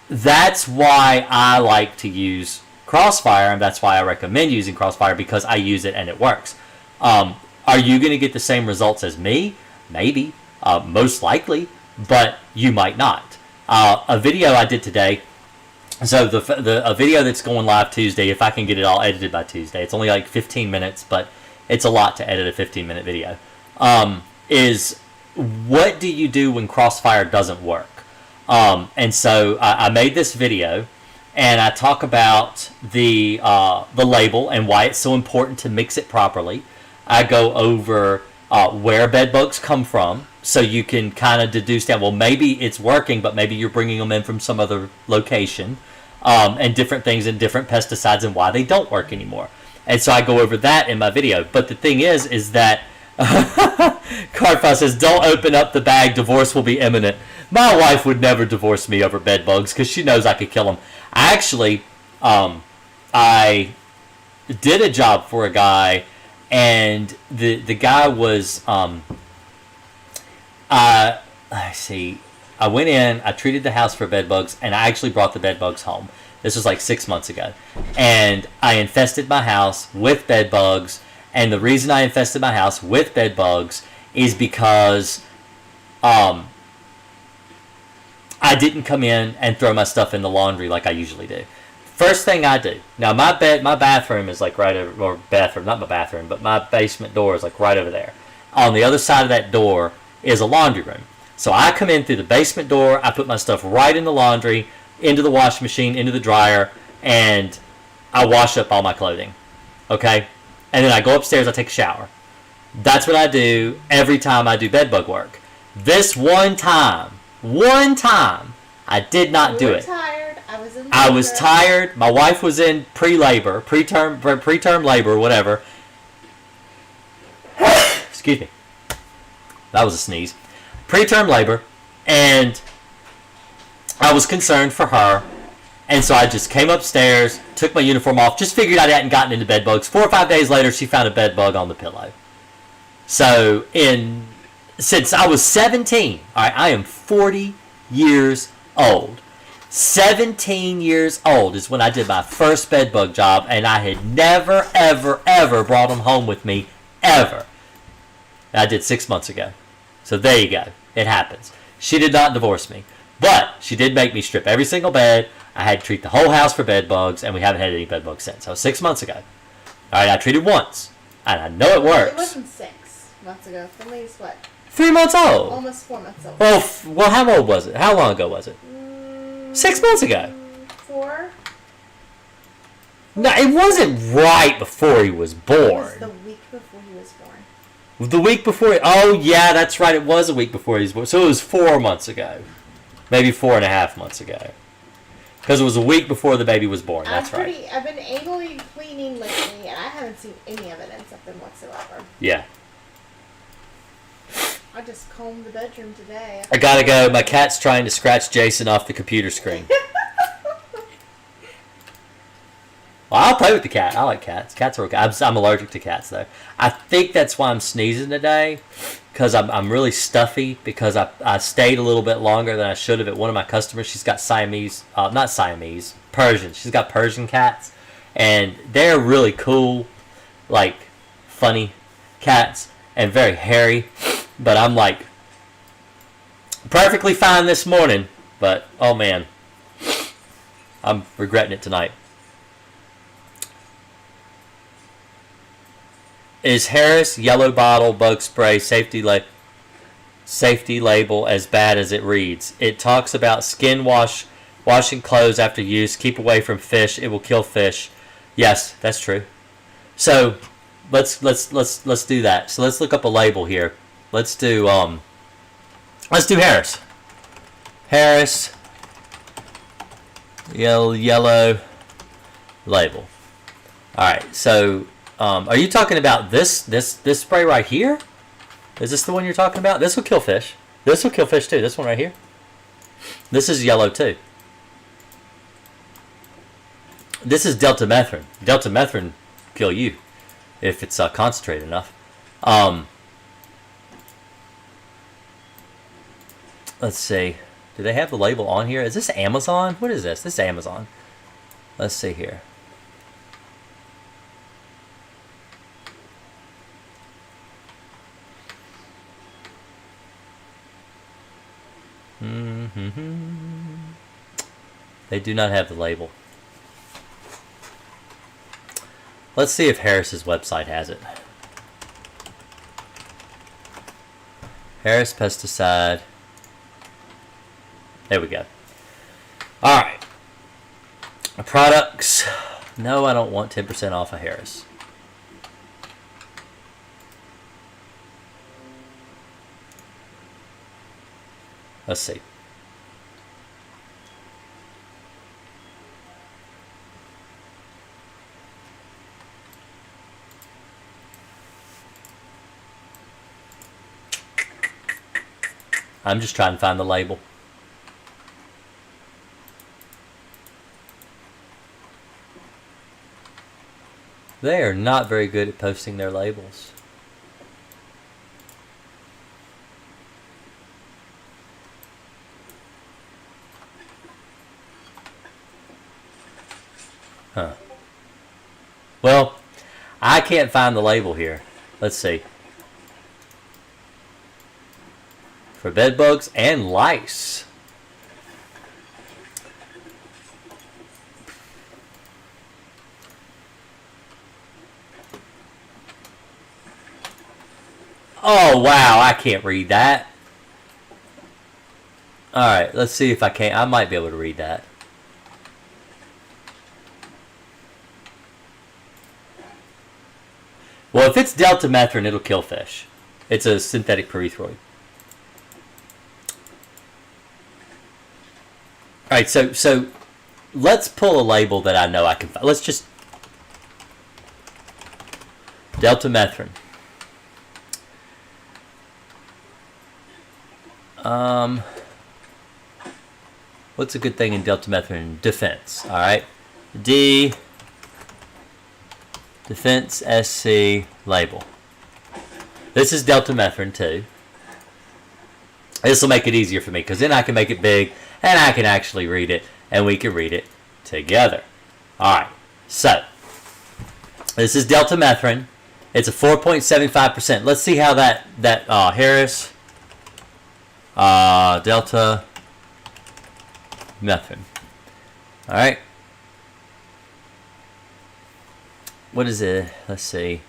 that's why I like to use Crossfire, and that's why I recommend using Crossfire, because I use it and it works. Are you going to get the same results as me? Maybe. Most likely. But you might not. A video I did today, so a video that's going live Tuesday, if I can get it all edited by Tuesday, it's only 15 minutes, but it's a lot to edit a 15-minute video, is what do you do when Crossfire doesn't work? And so I made this video, and I talk about the label and why it's so important to mix it properly. I go over where bed bugs come from, so you can kind of deduce that, well, maybe it's working, but maybe you're bringing them in from some other location, and different things and different pesticides and why they don't work anymore. And so I go over that in my video. But the thing is that Cardfile says, don't open up the bag, divorce will be imminent. My wife would never divorce me over bed bugs because she knows I could kill them. I actually, I did a job for a guy, and the guy was, I went in, I treated the house for bed bugs, and I actually brought the bed bugs home. This was like 6 months ago. And I infested my house with bed bugs. And the reason I infested my house with bed bugs is because I didn't come in and throw my stuff in the laundry like I usually do. First thing I do. Now my bathroom is like right over, or bathroom, not my bathroom, but my basement door is like right over there. On the other side of that door is a laundry room. So I come in through the basement door, I put my stuff right in the laundry, into the washing machine, into the dryer, and I wash up all my clothing. Okay? And then I go upstairs, I take a shower. That's what I do every time I do bed bug work. This one time, I did not do it. Tired. I was tired. My wife was in pre-labor, preterm labor, whatever. Excuse me. That was a sneeze. Preterm labor, and I was concerned for her, and so I just came upstairs, took my uniform off, just figured I hadn't gotten into bed bugs. 4 or 5 days later, she found a bed bug on the pillow. So, since I was 17, all right, I am 40 years old. 17 years old is when I did my first bed bug job, and I had never, ever, ever brought them home with me, ever. I did 6 months ago. So there you go. It happens. She did not divorce me. But she did make me strip every single bed. I had to treat the whole house for bed bugs, and we haven't had any bed bugs since. That was 6 months ago. All right, I treated once, and I know it works. It wasn't 6 months ago. For me, it's what? 3 months old. Almost 4 months old. Well, how old was it? How long ago was it? 6 months ago. 4. No, it wasn't right before he was born. It was the week before he was born. The week before. Oh yeah, that's right. It was a week before he was born. So it was 4 months ago. Maybe 4.5 months ago. Because it was a week before the baby was born. That's right. I've been anally cleaning lately, and I haven't seen any evidence of them whatsoever. Yeah. I just combed the bedroom today. I gotta go. My cat's trying to scratch Jason off the computer screen. Well, I'll play with the cat. I like cats. Cats are okay. I'm allergic to cats, though. I think that's why I'm sneezing today. Because I'm really stuffy. Because I stayed a little bit longer than I should have at one of my customers. She's got not Siamese, Persian. She's got Persian cats. And they're really cool, like, funny cats. And very hairy. But I'm like, perfectly fine this morning. But, oh man. I'm regretting it tonight. Is Harris yellow bottle bug spray safety label as bad as it reads? It talks about washing clothes after use. Keep away from fish. It will kill fish. Yes, that's true. So let's do that. So let's look up a label here. Let's do Harris. Harris yellow label. All right. So. Are you talking about this spray right here? Is this the one you're talking about? This will kill fish. This will kill fish too. This one right here. This is yellow too. This is deltamethrin. Deltamethrin kill you if it's concentrated enough. Let's see. Do they have the label on here? Is this Amazon? What is this? This is Amazon. Let's see here. They do not have the label. Let's see if Harris's website has it. Harris Pesticide. There we go. Alright. Products. No, I don't want 10% off of Harris. Let's see. I'm just trying to find the label. They are not very good at posting their labels. Huh. Well, I can't find the label here. Let's see. For bed bugs and lice. Oh, wow, I can't read that. Alright, let's see if I can. I might be able to read that. Well, if it's deltamethrin, it'll kill fish. It's a synthetic pyrethroid. Alright, so let's pull a label that I know I can find. Let's just... deltamethrin. What's a good thing in deltamethrin? Defense. Alright. D. Defense SC label. This is deltamethrin too. This will make it easier for me because then I can make it big and I can actually read it and we can read it together. Alright. So. This is deltamethrin. It's a 4.75%. Let's see how that Harris deltamethrin. Alright. What is it? Let's see.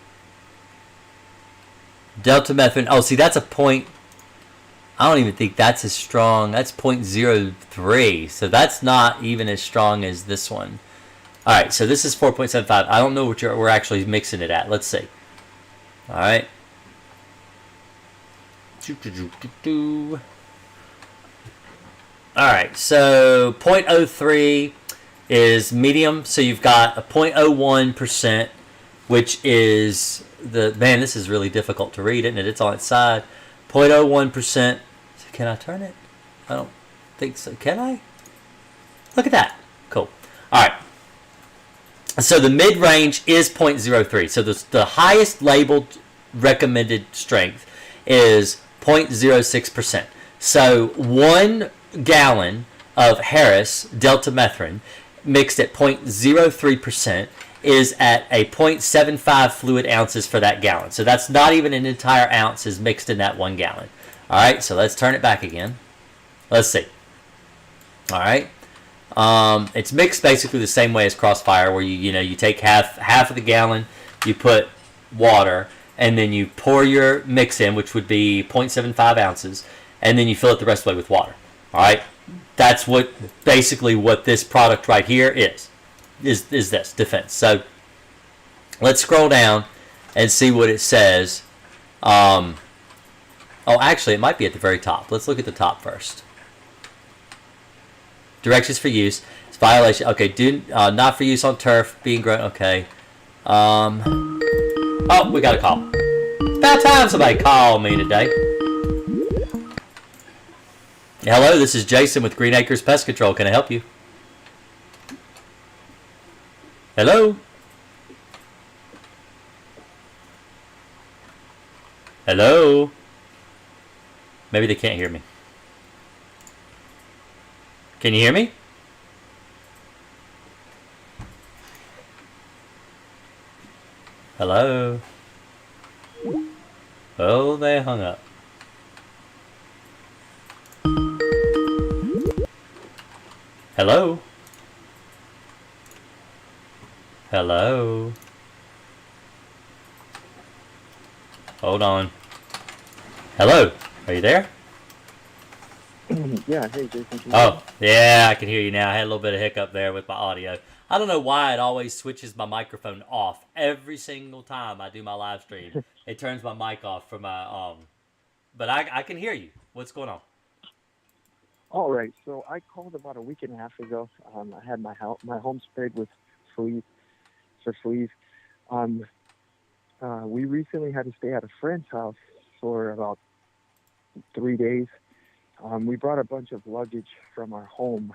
Deltamethrin. Oh, see, that's a point. I don't even think that's as strong. That's 0.03. So that's not even as strong as this one. Alright, so this is 4.75. I don't know what we're actually mixing it at. Let's see. Alright. Alright, so 0.03 is medium. So you've got a 0.01%, which is the... Man, this is really difficult to read, isn't it? It's on its side. 0.01%. Can I turn it? I don't think so. Can I? Look at that. Cool. Alright. So the mid-range is 0.03. So the highest labeled recommended strength is 0.06%. So 1 gallon of Harris deltamethrin mixed at 0.03% is at a 0.75 fluid ounces for that gallon. So that's not even an entire ounce is mixed in that 1 gallon. Alright, so let's turn it back again. Let's see. Alright. It's mixed basically the same way as Crossfire, where you take half of the gallon, you put water, and then you pour your mix in, which would be 0.75 ounces, and then you fill it the rest of the way with water. Alright? That's basically what this product right here is this defense. So let's scroll down and see what it says. Oh, actually, it might be at the very top. Let's look at the top first. Directions for use. It's violation. Okay, not for use on turf being grown. Okay. Oh, we got a call. About time somebody called me today. Hello, this is Jason with Green Acres Pest Control. Can I help you? Hello? Hello? Maybe they can't hear me. Can you hear me? Hello? Oh, they hung up. Hello? Hello? Hold on. Hello? Are you there? Yeah, hey Jason. Can you hear me? Oh, yeah, I can hear you now. I had a little bit of hiccup there with my audio. I don't know why it always switches my microphone off every single time I do my live stream. It turns my mic off for my but I can hear you. What's going on? All right, so I called about a week and a half ago. I had my home sprayed with fleas for fleas. Um, we recently had to stay at a friend's house for about 3 days. We brought a bunch of luggage from our home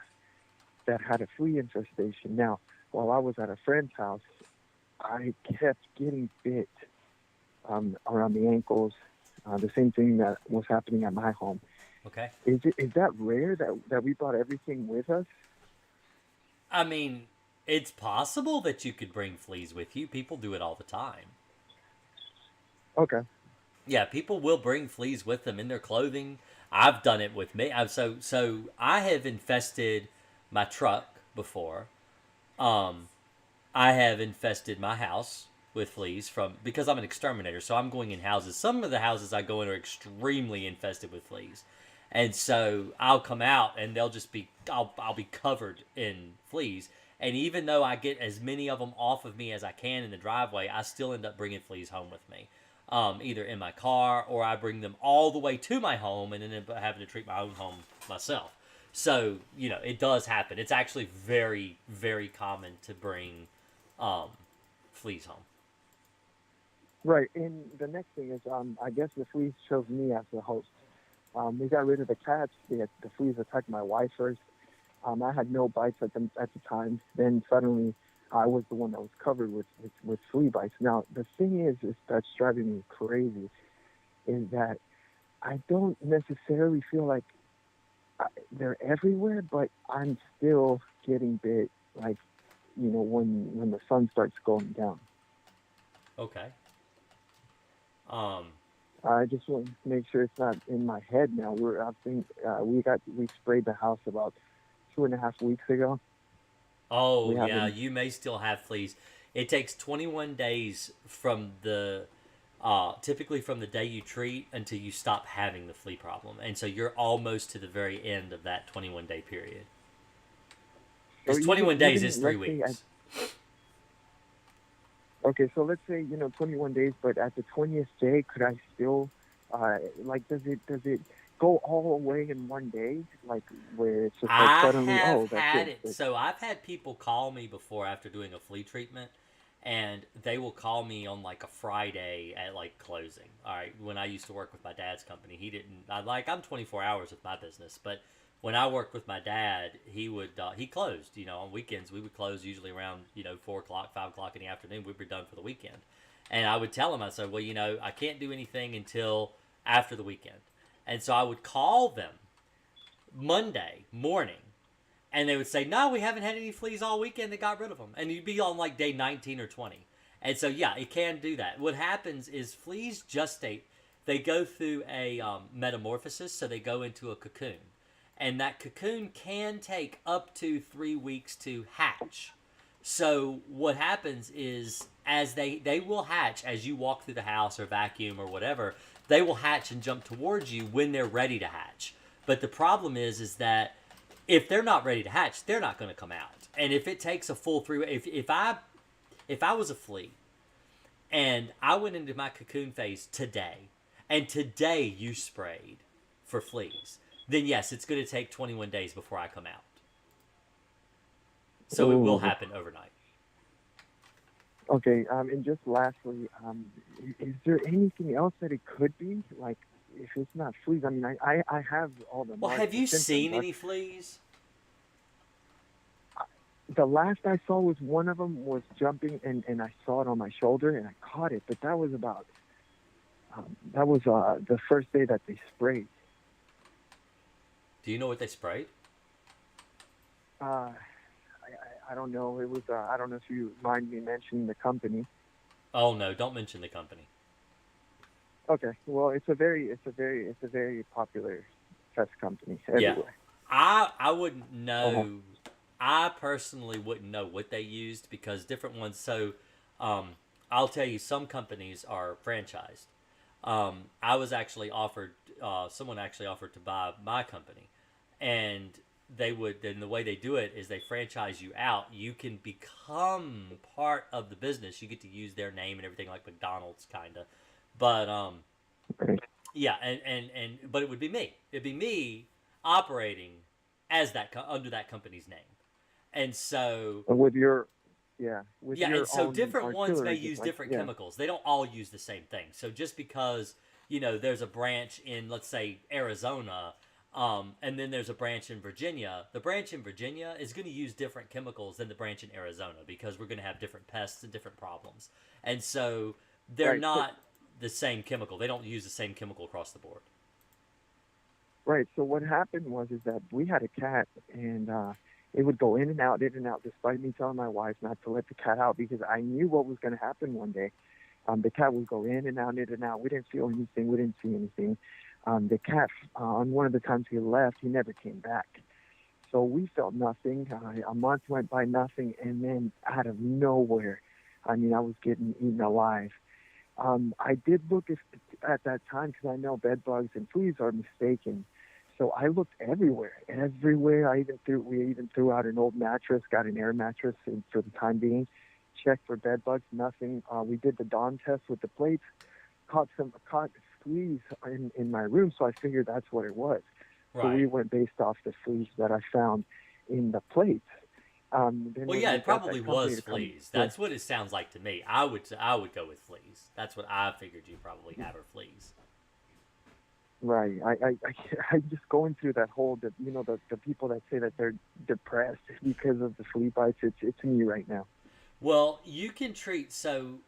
that had a flea infestation. Now, while I was at a friend's house, I kept getting bit around the ankles. The same thing that was happening at my home. Okay. Is that rare that we brought everything with us? I mean, it's possible that you could bring fleas with you. People do it all the time. Okay. Yeah, people will bring fleas with them in their clothing. I've done it with me. So I have infested my truck before. I have infested my house with fleas because I'm an exterminator. So I'm going in houses. Some of the houses I go in are extremely infested with fleas, and so I'll come out and they'll just be I'll be covered in fleas. And even though I get as many of them off of me as I can in the driveway, I still end up bringing fleas home with me. Either in my car or I bring them all the way to my home and then end up having to treat my own home myself. So, it does happen. It's actually very, very common to bring fleas home. Right. And the next thing is, I guess the fleas chose me as the host. We got rid of the cats. The fleas attacked my wife first. I had no bites at the time. Then suddenly, I was the one that was covered with flea bites. Now, the thing is that's driving me crazy is that I don't necessarily feel like they're everywhere, but I'm still getting bit, like, when the sun starts going down. Okay. I just want to make sure it's not in my head now. We sprayed the house about 2.5 weeks ago. Oh, yeah, you may still have fleas. It takes 21 days from typically from the day you treat until you stop having the flea problem. And so you're almost to the very end of that 21-day period. Because 21 days is 3 weeks. Okay, so let's say, 21 days, but at the 20th day, could I still, does it go all the way in one day? Like, where it's just like suddenly, that's it. So I've had people call me before after doing a flea treatment, and they will call me on like a Friday at like closing. All right, when I used to work with my dad's company, I'm 24 hours with my business, but when I worked with my dad, he closed. On weekends we would close usually around 4 o'clock, 5 o'clock in the afternoon. We'd be done for the weekend, and I would tell him, I said, well, I can't do anything until after the weekend, and so I would call them Monday morning, and they would say, no, we haven't had any fleas all weekend. They got rid of them, and you'd be on like day 19 or 20, and so yeah, it can do that. What happens is fleas gestate. They go through a metamorphosis, so they go into a cocoon. And that cocoon can take up to 3 weeks to hatch. So what happens is, as they will hatch as you walk through the house or vacuum or whatever, they will hatch and jump towards you when they're ready to hatch. But the problem is that if they're not ready to hatch, they're not going to come out. And if it takes a full 3 weeks, if I was a flea and I went into my cocoon phase today, and today you sprayed for fleas, then yes, it's going to take 21 days before I come out. So It will happen overnight. Okay, and just lastly, is there anything else that it could be? Like, if it's not fleas, I mean, I have all the... Well, have you seen any fleas? The last I saw was one of them was jumping, and I saw it on my shoulder, and I caught it, but that was the first day that they sprayed. Do you know what they sprayed? I don't know. It was I don't know if you mind me mentioning the company. Oh no, don't mention the company. Okay. Well, it's a very popular pest company everywhere. Yeah. I wouldn't know. I personally wouldn't know what they used because different ones. So, I'll tell you, some companies are franchised. I was actually offered, someone actually offered to buy my company, and and the way they do it is they franchise you out. You can become part of the business. You get to use their name and everything, like McDonald's, kind of. But Right. yeah, but it would be me. It'd be me operating as under that company's name, and so And with your, yeah, with yeah, your and so own different ones may artillery, just use like, different yeah, chemicals. They don't all use the same thing. So just because, there's a branch in, let's say, Arizona, and then there's a branch in Virginia, the branch in Virginia is going to use different chemicals than the branch in Arizona, because we're going to have different pests and different problems. And so they're right. So, not the same chemical. They don't use the same chemical across the board. right. So what happened was is that we had a cat, and it would go in and out, despite me telling my wife not to let the cat out because I knew what was going to happen one day. The cat would go in and out, in and out. We didn't feel anything. We didn't see anything. The cat, on one of the times he left, he never came back. So we felt nothing. A month went by, nothing, and then out of nowhere, I mean, I was getting eaten alive. I did look at that time because I know bed bugs and fleas are mistaken. So I looked everywhere, everywhere. We even threw out an old mattress, got an air mattress for the time being. Checked for bed bugs, nothing. We did the dawn test with the plates, caught fleas in my room, so I figured that's what it was. So we Right. went based off the fleas that I found in the plates. Then Well, when yeah, we it got probably that company was to come, fleas. yeah, That's what it sounds like to me. I would go with fleas. That's what I figured you probably have, are fleas. right. I just going through that whole, the people that say that they're depressed because of the flea bites. It's me right now. Well, you can treat. So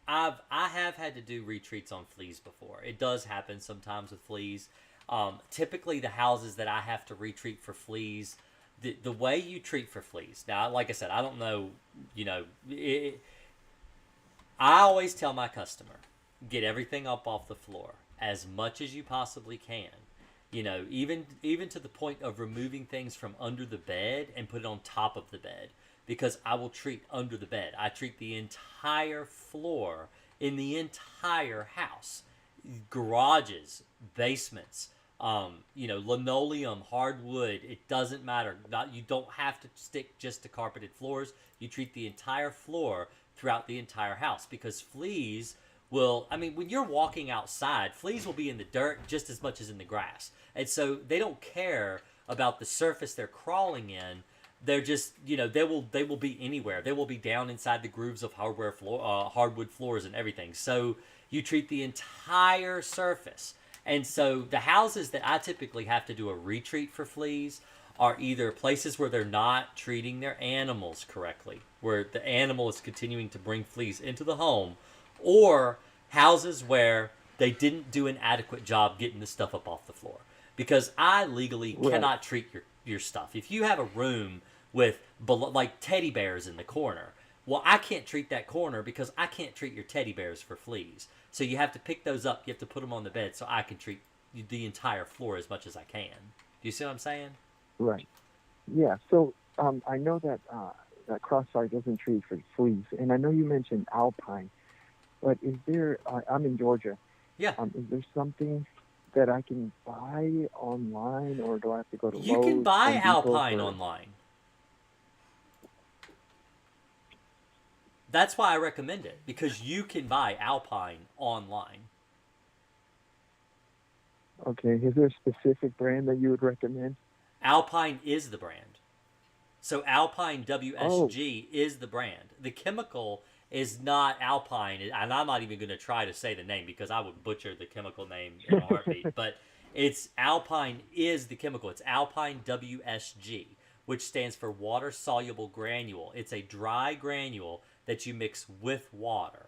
I have had to do retreats on fleas before. It does happen sometimes with fleas. Typically, the houses that I have to retreat for fleas, the way you treat for fleas. Now, like I said, I don't know. I always tell my customer, get everything up off the floor as much as you possibly can. Even to the point of removing things from under the bed and put it on top of the bed, because I will treat under the bed. I treat the entire floor in the entire house, garages, basements, linoleum, hardwood. It doesn't matter. You don't have to stick just to carpeted floors. You treat the entire floor throughout the entire house, because fleas will, I mean, when you're walking outside, fleas will be in the dirt just as much as in the grass. And so they don't care about the surface they're crawling in. They're just, they will be anywhere. They will be down inside the grooves of hardwood floors and everything. So you treat the entire surface. And so the houses that I typically have to do a retreat for fleas are either places where they're not treating their animals correctly, where the animal is continuing to bring fleas into the home, or houses where they didn't do an adequate job getting the stuff up off the floor. Because I legally Right. cannot treat your stuff. If you have a room with like teddy bears in the corner, well, I can't treat that corner because I can't treat your teddy bears for fleas. So you have to pick those up, you have to put them on the bed so I can treat the entire floor as much as I can. Do you see what I'm saying? Right. Yeah. So I know that that Crossfire doesn't treat for fleas, and I know you mentioned Alpine, but is there? I'm in Georgia. Yeah. Is there something that I can buy online, or do I have to go to You can Lowe's, buy Home Depot Alpine for? online. That's why I recommend it, because you can buy Alpine online. Okay. Is there a specific brand that you would recommend? Alpine is the brand. So Alpine Oh, WSG is the brand. The chemical is not Alpine, and I'm not even going to try to say the name because I would butcher the chemical name in a heartbeat. But it's Alpine is the chemical. It's Alpine WSG, which stands for water soluble granule. It's a dry granule that you mix with water,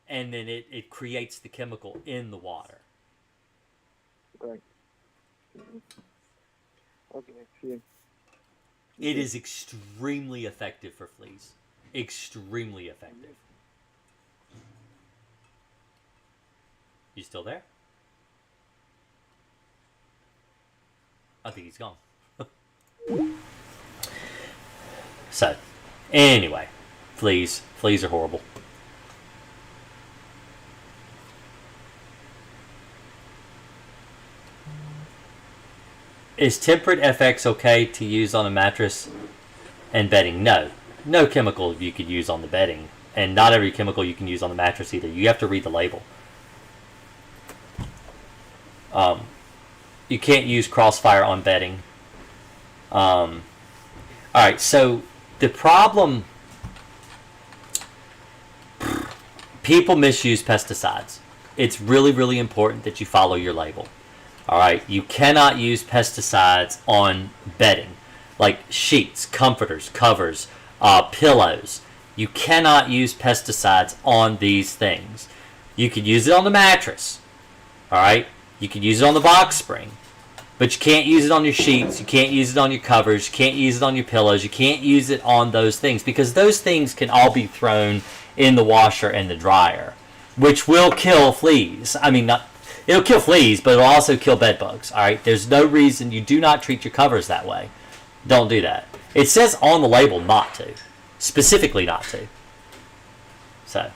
and then it creates the chemical in the water. right. Okay. See. It is extremely effective for fleas. Extremely effective. You still there? I think he's gone. So, anyway, fleas. Fleas are horrible. is temperate FX okay to use on a mattress and bedding? No. No chemical you could use on the bedding. And not every chemical you can use on the mattress either. You have to read the label. You can't use Crossfire on bedding. Alright, so the problem... People misuse pesticides. It's really, really important that you follow your label. Alright, you cannot use pesticides on bedding. Like sheets, comforters, covers, pillows. You cannot use pesticides on these things. You could use it on the mattress. Alright? You could use it on the box spring. But you can't use it on your sheets. You can't use it on your covers. You can't use it on your pillows. You can't use it on those things. Because those things can all be thrown in the washer and the dryer. Which will kill fleas. I mean, it'll kill fleas, but it'll also kill bed bugs. Alright? There's no reason you do not treat your covers that way. Don't do that. It says on the label not to. Specifically not to. So.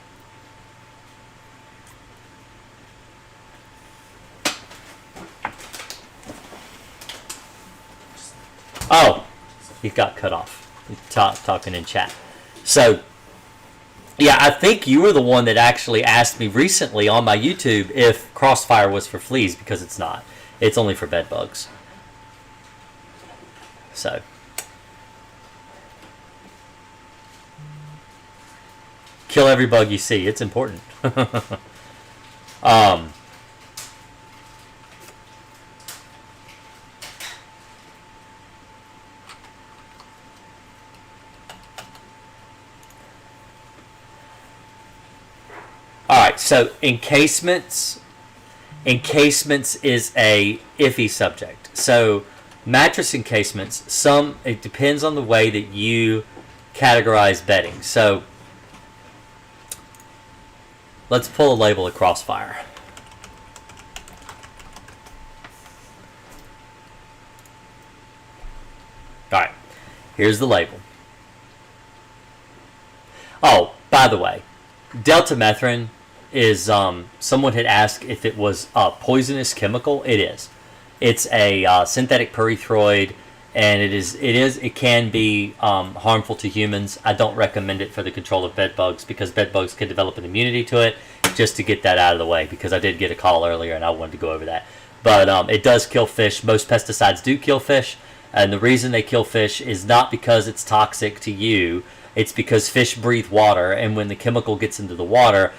Oh, you got cut off. Talking in chat. So, yeah, I think you were the one that actually asked me recently on my YouTube if Crossfire was for fleas, because it's not. It's only for bed bugs. So. Kill every bug you see. It's important. Alright, so encasements is a iffy subject. So mattress encasements, it depends on the way that you categorize bedding. So let's pull a label of Crossfire. Alright, here's the label. Oh, by the way, deltamethrin is, someone had asked if it was a poisonous chemical. It is. It's a synthetic pyrethroid, and it can be harmful to humans. I don't recommend it for the control of bed bugs, because bed bugs can develop an immunity to it. Just to get that out of the way, because I did get a call earlier and I wanted to go over that. But it does kill fish. Most pesticides do kill fish, and the reason they kill fish is not because it's toxic to you. It's because fish breathe water, and when the chemical gets into the water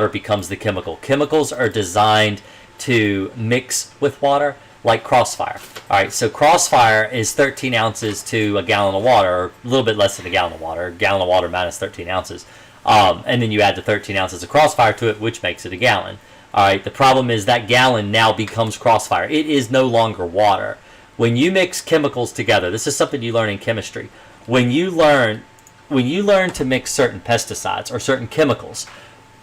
becomes the chemical. Chemicals are designed to mix with water, like Crossfire. Alright, so Crossfire is 13 ounces to a gallon of water, or a little bit less than a gallon of water. A gallon of water minus 13 ounces. And then you add the 13 ounces of Crossfire to it, which makes it a gallon. Alright, the problem is that gallon now becomes Crossfire. It is no longer water. When you mix chemicals together, this is something you learn in chemistry. When you learn to mix certain pesticides or certain chemicals,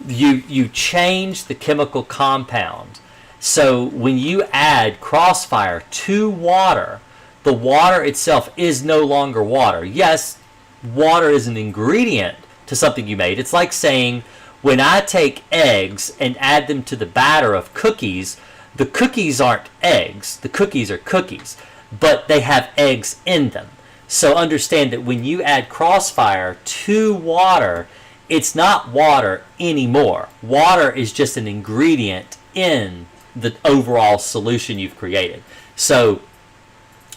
you change the chemical compound. So when you add Crossfire to water, the water itself is no longer water. Yes, water is an ingredient to something you made. It's like saying, when I take eggs and add them to the batter of cookies, the cookies aren't eggs. The cookies are cookies, but they have eggs in them. So understand that when you add Crossfire to water, it's not water anymore. Water is just an ingredient in the overall solution you've created. So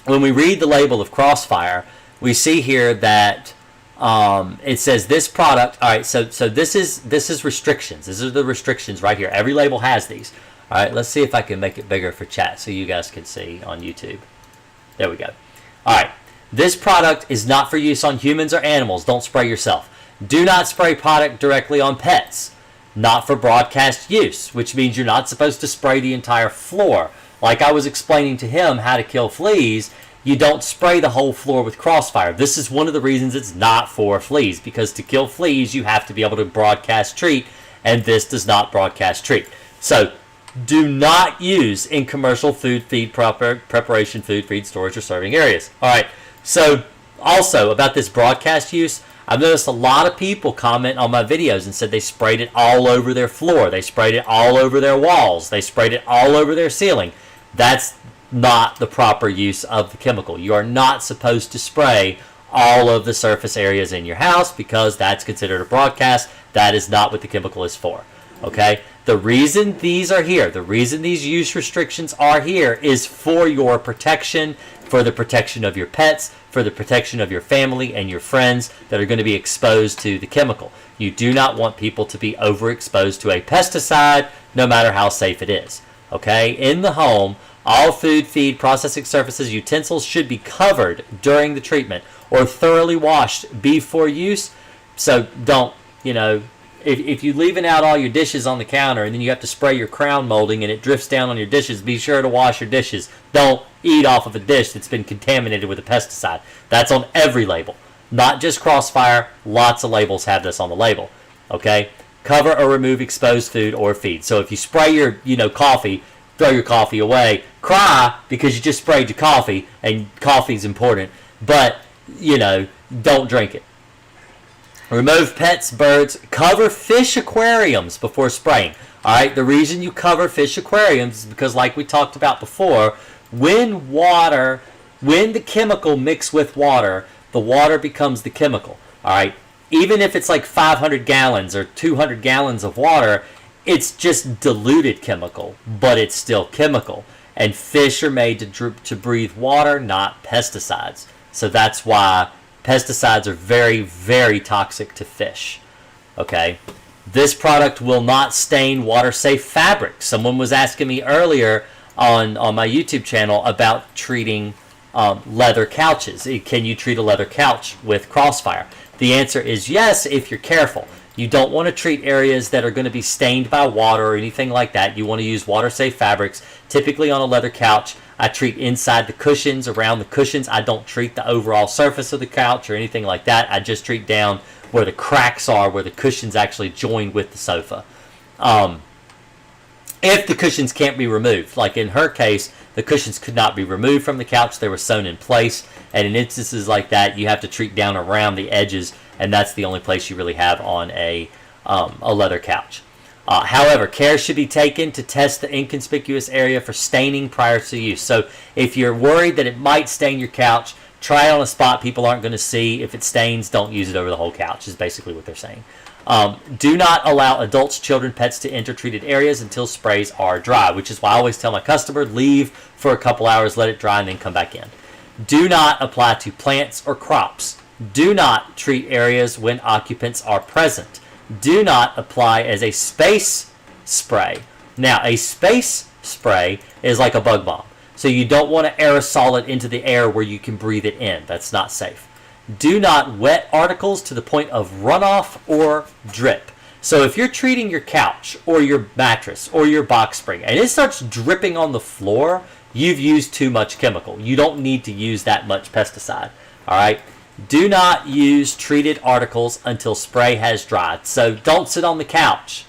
when we read the label of Crossfire, we see here that it says this product. All right, so this is restrictions. These are the restrictions right here. Every label has these. All right, let's see if I can make it bigger for chat so you guys can see on YouTube. There we go. All right. This product is not for use on humans or animals. Don't spray yourself. Do not spray product directly on pets. Not for broadcast use, which means you're not supposed to spray the entire floor. Like I was explaining to him how to kill fleas, you don't spray the whole floor with Crossfire. This is one of the reasons it's not for fleas, because to kill fleas, you have to be able to broadcast treat, and this does not broadcast treat. So, do not use in commercial food, feed, preparation, food, feed, storage, or serving areas. All right. So, also, about this broadcast use, I've noticed a lot of people comment on my videos and said they sprayed it all over their floor. They sprayed it all over their walls. They sprayed it all over their ceiling. That's not the proper use of the chemical. You are not supposed to spray all of the surface areas in your house because that's considered a broadcast. That is not what the chemical is for. Okay? The reason these are here, the reason these use restrictions are here is for your protection, for the protection of your pets, for the protection of your family and your friends that are going to be exposed to the chemical. You do not want people to be overexposed to a pesticide, no matter how safe it is. Okay? In the home, all food, feed, processing surfaces, utensils should be covered during the treatment or thoroughly washed before use. So don't, if you're leaving out all your dishes on the counter and then you have to spray your crown molding and it drifts down on your dishes, be sure to wash your dishes. Don't eat off of a dish that's been contaminated with a pesticide. That's on every label. Not just Crossfire. Lots of labels have this on the label. Okay? Cover or remove exposed food or feed. So if you spray your, coffee, throw your coffee away. Cry because you just sprayed your coffee, and coffee's important. But, don't drink it. Remove pets, birds, cover fish aquariums before spraying. Alright, the reason you cover fish aquariums is because, like we talked about before, when the chemical mixes with water, the water becomes the chemical. Alright, even if it's like 500 gallons or 200 gallons of water, it's just diluted chemical, but it's still chemical. And fish are made to breathe water, not pesticides. So that's why pesticides are very, very toxic to fish. Okay? This product will not stain water-safe fabric. Someone was asking me earlier on my YouTube channel about treating leather couches. Can you treat a leather couch with Crossfire? The answer is yes, if you're careful. You don't want to treat areas that are going to be stained by water or anything like that. You want to use water-safe fabrics. Typically on a leather couch, I treat inside the cushions, around the cushions. I don't treat the overall surface of the couch or anything like that. I just treat down where the cracks are, where the cushions actually join with the sofa. If the cushions can't be removed, like in her case, the cushions could not be removed from the couch. They were sewn in place. And in instances like that, you have to treat down around the edges, and that's the only place you really have on a leather couch. However, care should be taken to test the inconspicuous area for staining prior to use. So if you're worried that it might stain your couch, try it on a spot people aren't going to see. If it stains, don't use it over the whole couch, is basically what they're saying. Do not allow adults, children, pets to enter treated areas until sprays are dry, which is why I always tell my customer, leave for a couple hours, let it dry, and then come back in. Do not apply to plants or crops. Do not treat areas when occupants are present. Do not apply as a space spray. Now, a space spray is like a bug bomb. So you don't want to aerosol it into the air where you can breathe it in. That's not safe. Do not wet articles to the point of runoff or drip. So if you're treating your couch or your mattress or your box spring and it starts dripping on the floor, you've used too much chemical. You don't need to use that much pesticide. All right? Do not use treated articles until spray has dried. So don't sit on the couch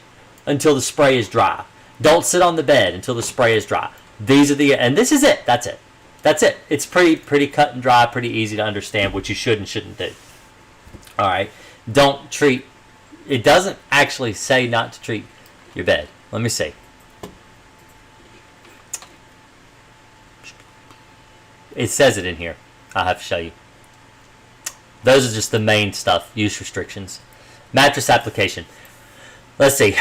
until the spray is dry. Don't sit on the bed until the spray is dry. These are and this is it. That's it. That's it. It's pretty cut and dry, pretty easy to understand what you should and shouldn't do. All right. Don't treat. It doesn't actually say not to treat your bed. Let me see. It says it in here. I'll have to show you. Those are just the main stuff. Use restrictions. Mattress application. Let's see.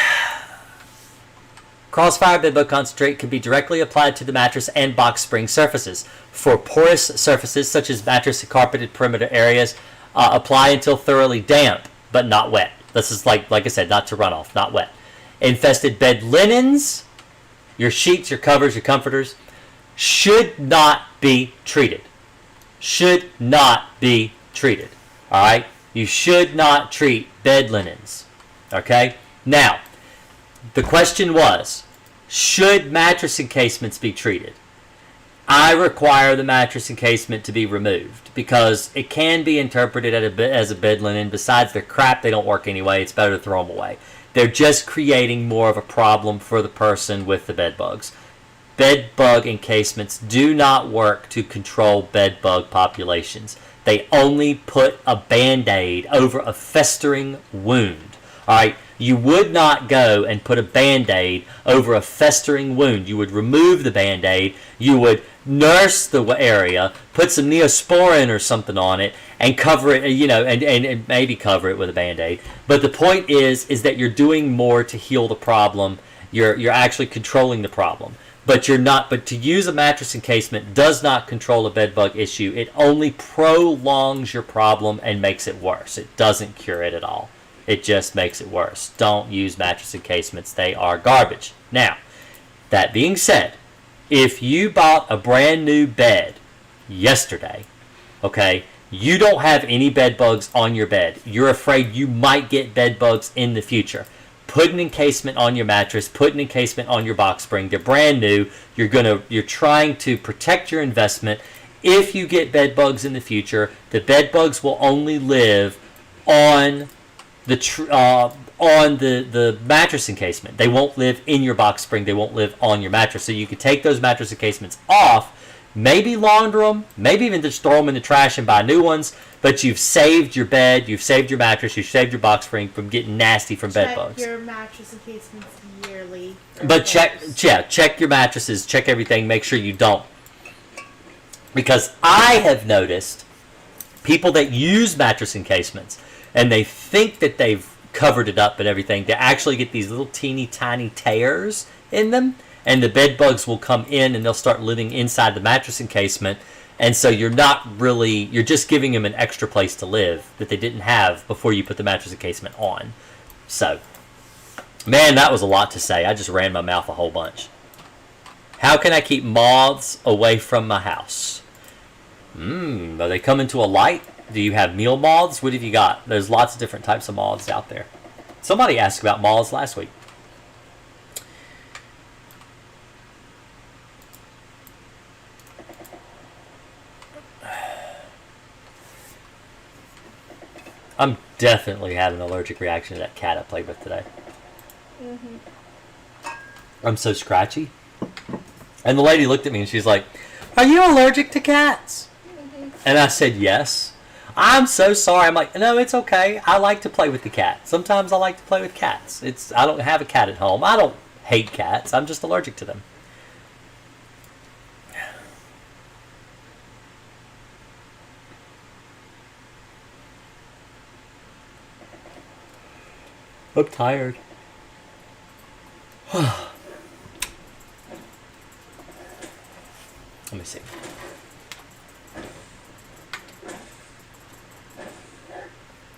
Crossfire bedbug concentrate can be directly applied to the mattress and box spring surfaces. For porous surfaces such as mattress and carpeted perimeter areas, apply until thoroughly damp, but not wet. This is like I said, not to run off, not wet. Infested bed linens, your sheets, your covers, your comforters, should not be treated. Should not be treated. All right? You should not treat bed linens. Okay? Now, the question was, should mattress encasements be treated? I require the mattress encasement to be removed because it can be interpreted as a bed linen. Besides, they're crap. They don't work anyway. It's better to throw them away. They're just creating more of a problem for the person with the bed bugs. Bed bug encasements do not work to control bed bug populations. They only put a Band-Aid over a festering wound. All right, You would not go and put a Band-Aid over a festering wound. You would remove the Band-Aid. You would nurse the area, put some Neosporin or something on it, and cover it, and maybe cover it with a Band-Aid. But the point is that you're doing more to heal the problem. You're actually controlling the problem. But you're not. But to use a mattress encasement does not control a bed bug issue. It only prolongs your problem and makes it worse. It doesn't cure it at all. It just makes it worse. Don't use mattress encasements. They are garbage. Now, that being said, if you bought a brand new bed yesterday, okay, you don't have any bed bugs on your bed. You're afraid you might get bed bugs in the future. Put an encasement on your mattress. Put an encasement on your box spring. They're brand new. You're trying to protect your investment. If you get bed bugs in the future, the bed bugs will only live on the mattress encasement. They won't live in your box spring. They won't live on your mattress. So you can take those mattress encasements off, maybe launder them, maybe even just throw them in the trash and buy new ones. But you've saved your bed, you've saved your mattress, you've saved your box spring from getting nasty from bed bugs. Check your mattress encasements yearly. But check your mattresses, check everything, make sure you don't. Because I have noticed people that use mattress encasements and they think that they've covered it up and everything, they actually get these little teeny tiny tears in them, and the bed bugs will come in and they'll start living inside the mattress encasement. And so you're just giving them an extra place to live that they didn't have before you put the mattress encasement on. So, man, that was a lot to say. I just ran my mouth a whole bunch. How can I keep moths away from my house? Are they coming to a light? Do you have meal moths? What have you got? There's lots of different types of moths out there. Somebody asked about moths last week. I'm definitely having an allergic reaction to that cat I played with today. Mm-hmm. I'm so scratchy. And the lady looked at me and she's like, "Are you allergic to cats?" Mm-hmm. And I said, "Yes." "I'm so sorry." I'm like, "No, it's okay. I like to play with the cat. Sometimes I like to play with cats. I don't have a cat at home. I don't hate cats. I'm just allergic to them." I'm tired. Let me see.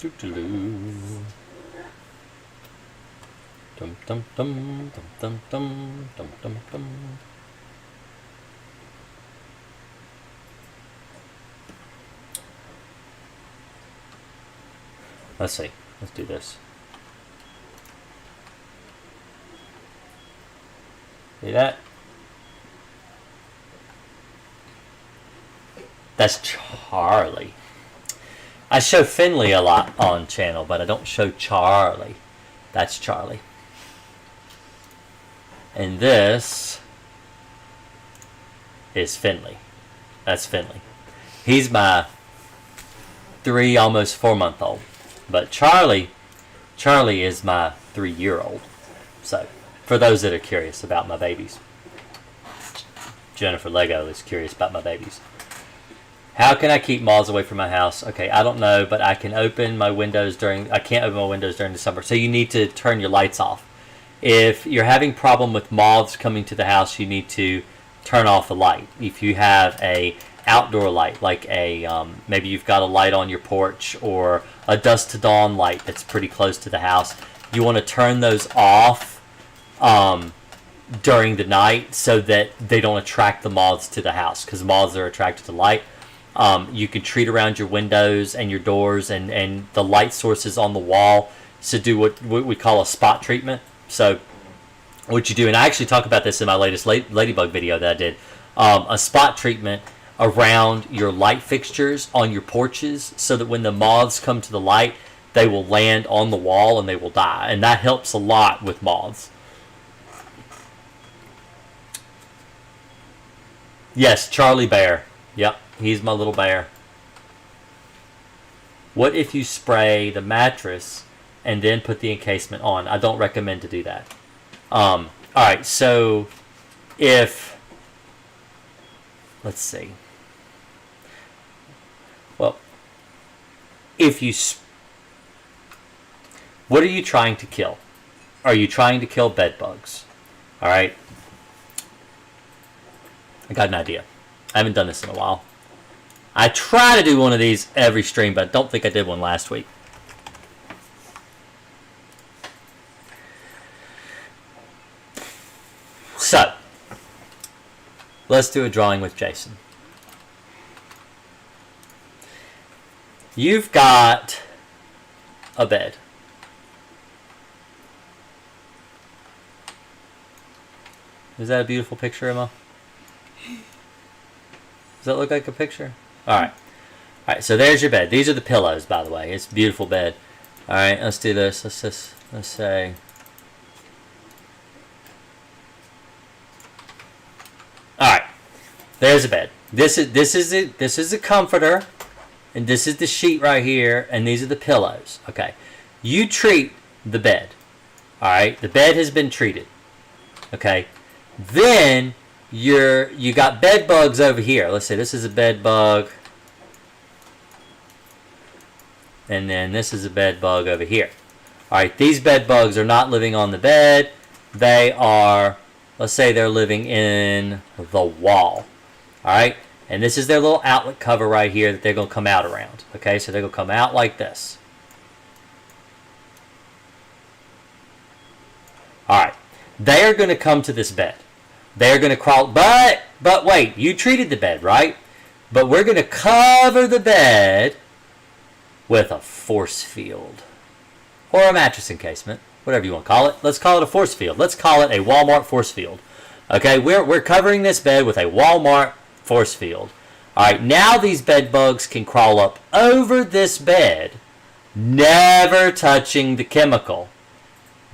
Dum dum dum dum dum dum dum dum dum. Let's see. Let's do this. See that? That's Charlie. I show Finley a lot on channel, but I don't show Charlie. That's Charlie. And this is Finley. That's Finley. He's my 3, almost 4-month-old. But Charlie is my 3-year-old. So, for those that are curious about my babies. Jennifer Lego is curious about my babies. How can I keep moths away from my house? Okay, I don't know, but I can open my windows I can't open my windows during the summer. So you need to turn your lights off. If you're having problem with moths coming to the house, you need to turn off the light. If you have a outdoor light, like maybe you've got a light on your porch or a dusk to dawn light that's pretty close to the house, you want to turn those off during the night so that they don't attract the moths to the house, because moths are attracted to light. You can treat around your windows and your doors and the light sources on the wall to do what we call a spot treatment. So what you do, and I actually talk about this in my latest ladybug video that I did, a spot treatment around your light fixtures on your porches so that when the moths come to the light, they will land on the wall and they will die. And that helps a lot with moths. Yes, Charlie Bear. Yep, he's my little bear. What if you spray the mattress and then put the encasement on. I don't recommend to do that. All right, so let's see. Well, what are you trying to kill? Are you trying to kill bed bugs? All right. I got an idea. I haven't done this in a while. I try to do one of these every stream, but I don't think I did one last week. So, let's do a drawing with Jason. You've got a bed. Is that a beautiful picture, Emma? Does that look like a picture? Alright. Alright, so there's your bed. These are the pillows, by the way. It's a beautiful bed. Alright, let's do this. Let's say... Alright. There's a bed. This is a comforter. And this is the sheet right here. And these are the pillows. Okay. You treat the bed. Alright? The bed has been treated. Okay? Then you got bed bugs over here. Let's say this is a bed bug. And then this is a bed bug over here. Alright, these bed bugs are not living on the bed. They are, let's say they're living in the wall. Alright, and this is their little outlet cover right here that they're going to come out around. Okay, so they're going to come out like this. Alright, they are going to come to this bed. They're going to crawl, but wait, you treated the bed, right? But we're going to cover the bed with a force field. Or a mattress encasement, whatever you want to call it. Let's call it a force field. Let's call it a Walmart force field. Okay, we're covering this bed with a Walmart force field. Alright, now these bed bugs can crawl up over this bed, never touching the chemical,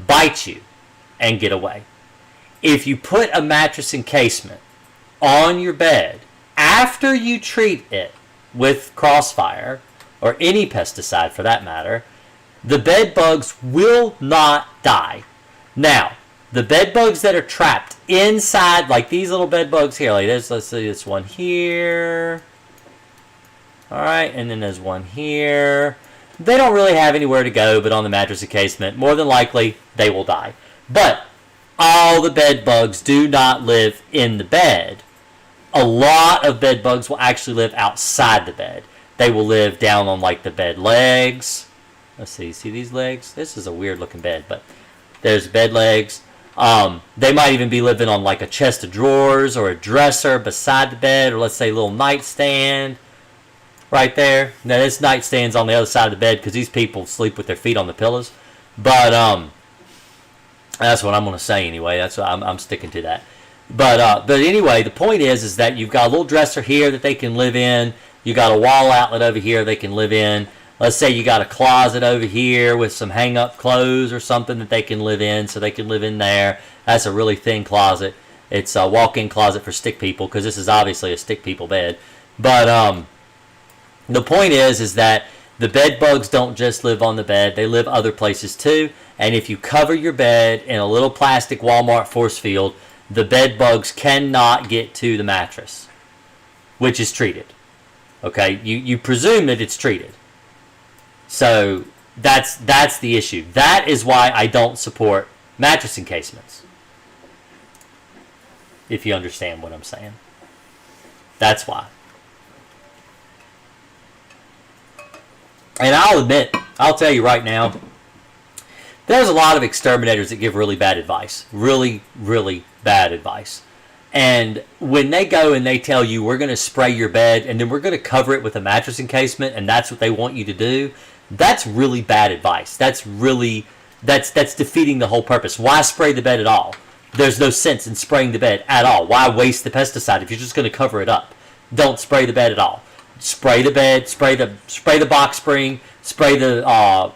bite you, and get away. If you put a mattress encasement on your bed after you treat it with Crossfire, or any pesticide for that matter, the bed bugs will not die. Now, the bed bugs that are trapped inside, like these little bed bugs here, like this, let's see this one here. Alright, and then there's one here. They don't really have anywhere to go but on the mattress encasement. More than likely, they will die. But all the bed bugs do not live in the bed. A lot of bed bugs will actually live outside the bed. They will live down on like the bed legs. Let's see these legs? This is a weird looking bed, but there's bed legs. They might even be living on like a chest of drawers or a dresser beside the bed, or let's say a little nightstand right there. Now this nightstand's on the other side of the bed because these people sleep with their feet on the pillows. But that's what I'm going to say anyway. That's what I'm sticking to that. But anyway, the point is that you've got a little dresser here that they can live in. You got a wall outlet over here they can live in. Let's say you got a closet over here with some hang-up clothes or something that they can live in, so they can live in there. That's a really thin closet. It's a walk-in closet for stick people because this is obviously a stick people bed. But the point is that the bed bugs don't just live on the bed. They live other places too. And if you cover your bed in a little plastic Walmart force field, the bed bugs cannot get to the mattress, which is treated. Okay, you presume that it's treated. So that's the issue. That is why I don't support mattress encasements. If you understand what I'm saying. That's why. And I'll admit, I'll tell you right now, there's a lot of exterminators that give really bad advice. Really, really bad advice. And when they go and they tell you, we're going to spray your bed and then we're going to cover it with a mattress encasement and that's what they want you to do, that's really bad advice. That's defeating the whole purpose. Why spray the bed at all? There's no sense in spraying the bed at all. Why waste the pesticide if you're just going to cover it up? Don't spray the bed at all. Spray the bed, spray the box spring, spray the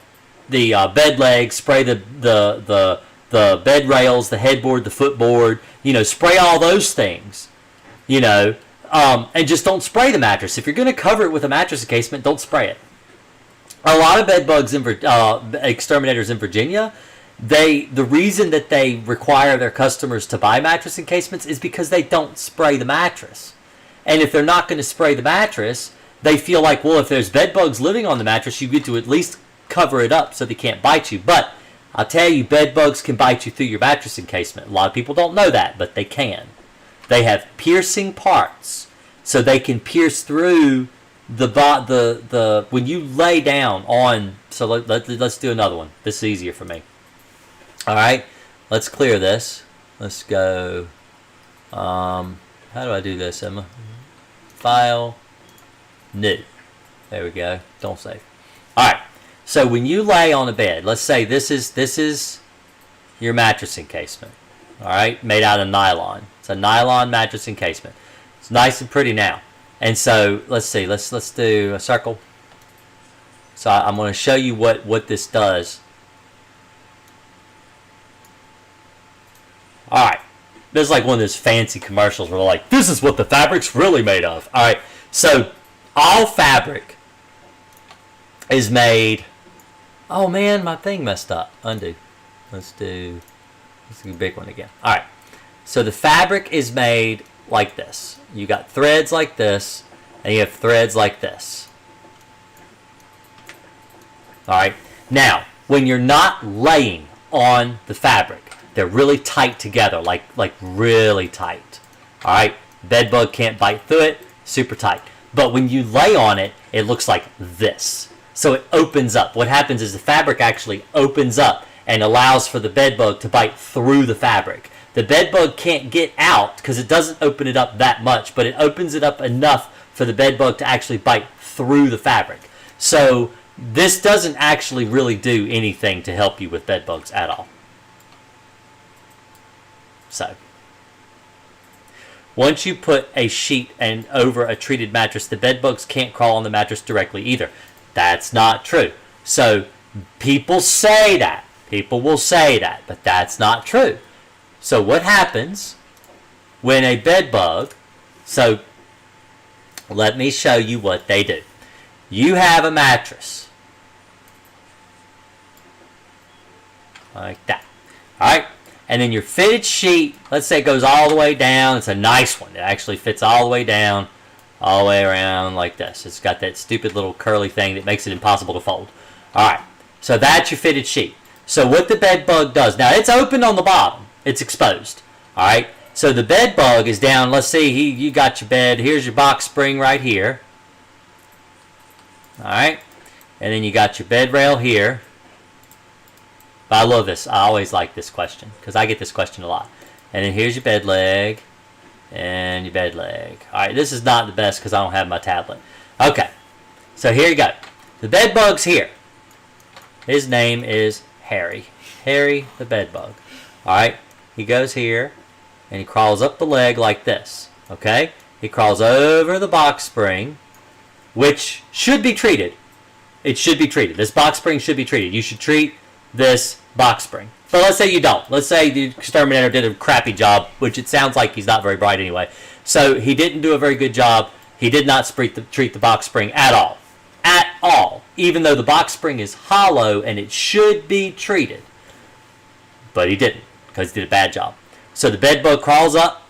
bed legs, spray the bed rails, the headboard, the footboard. Spray all those things. And just don't spray the mattress. If you're going to cover it with a mattress encasement, don't spray it. A lot of bed bugs exterminators in Virginia, the reason that they require their customers to buy mattress encasements is because they don't spray the mattress. And if they're not going to spray the mattress, they feel like, well, if there's bed bugs living on the mattress, you get to at least cover it up so they can't bite you. But I'll tell you, bed bugs can bite you through your mattress encasement. A lot of people don't know that, but they can. They have piercing parts, so they can pierce through the when you lay down on. So let's do another one. This is easier for me. All right, let's clear this. Let's go. How do I do this, Emma? File, new. There we go. Don't save. All right. So when you lay on a bed, let's say this is your mattress encasement. All right, made out of nylon. It's a nylon mattress encasement. It's nice and pretty now. And so let's see. Let's do a circle. So I'm going to show you what this does. All right. This is like one of those fancy commercials where they're like, this is what the fabric's really made of. All right. So all fabric is made. Oh man, my thing messed up. Undo. Let's do a big one again. All right. So the fabric is made like this. You got threads like this, and you have threads like this. All right. Now, when you're not laying on the fabric, they're really tight together, like really tight. All right. Bed bug can't bite through it. Super tight. But when you lay on it, it looks like this. So it opens up. What happens is the fabric actually opens up and allows for the bed bug to bite through the fabric. The bed bug can't get out because it doesn't open it up that much, but it opens it up enough for the bed bug to actually bite through the fabric. So this doesn't actually really do anything to help you with bed bugs at all. So once you put a sheet and over a treated mattress, the bed bugs can't crawl on the mattress directly either. That's not true. So people say that. People will say that, but that's not true. So what happens when a bed bug, so let me show you what they do. You have a mattress. Like that. Alright? And then your fitted sheet, let's say it goes all the way down. It's a nice one. It actually fits all the way down. All the way around like this. It's got that stupid little curly thing that makes it impossible to fold. Alright, so that's your fitted sheet. So what the bed bug does, now it's open on the bottom. It's exposed. Alright, so the bed bug is down. Let's see, you got your bed. Here's your box spring right here. Alright, and then you got your bed rail here. But I love this. I always like this question because I get this question a lot. And then here's your bed leg. And your bed leg. Alright, this is not the best because I don't have my tablet. Okay, so here you go. The bed bug's here. His name is Harry. Harry the bed bug. Alright, he goes here and he crawls up the leg like this. Okay, he crawls over the box spring, which should be treated. It should be treated. This box spring should be treated. You should treat this box spring. But let's say you don't. Let's say the exterminator did a crappy job, which it sounds like he's not very bright anyway. So he didn't do a very good job. He did not treat the box spring at all. At all. Even though the box spring is hollow and it should be treated. But he didn't because he did a bad job. So the bed bug crawls up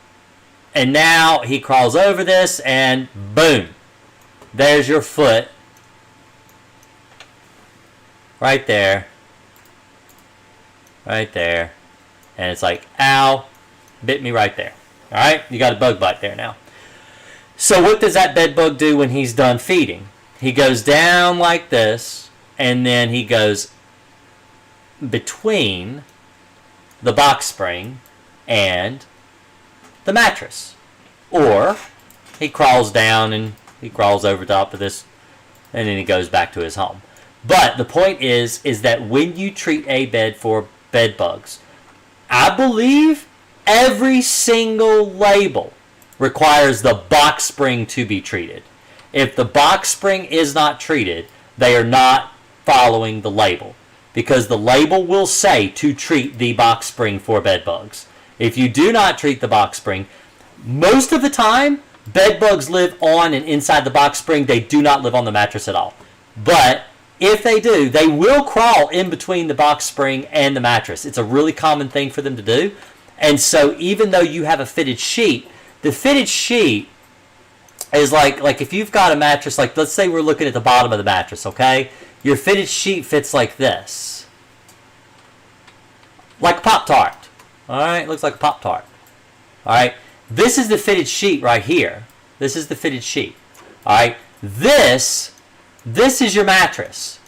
and now he crawls over this and boom. There's your foot. Right there. Right there. And it's like, ow, bit me right there. Alright, you got a bug bite there now. So what does that bed bug do when he's done feeding? He goes down like this, and then he goes between the box spring and the mattress. Or he crawls down and he crawls over top of this, and then he goes back to his home. But the point is that when you treat a bed for bed bugs, I believe every single label requires the box spring to be treated. If the box spring is not treated, they are not following the label. Because the label will say to treat the box spring for bed bugs. If you do not treat the box spring, most of the time, bed bugs live on and inside the box spring. They do not live on the mattress at all. But if they do, they will crawl in between the box spring and the mattress. It's a really common thing for them to do. And so even though you have a fitted sheet, the fitted sheet is like if you've got a mattress, like let's say we're looking at the bottom of the mattress, okay? Your fitted sheet fits like this. Like a Pop-Tart. Alright, looks like a Pop-Tart. Alright, this is the fitted sheet right here. This is the fitted sheet. Alright, this is your mattress.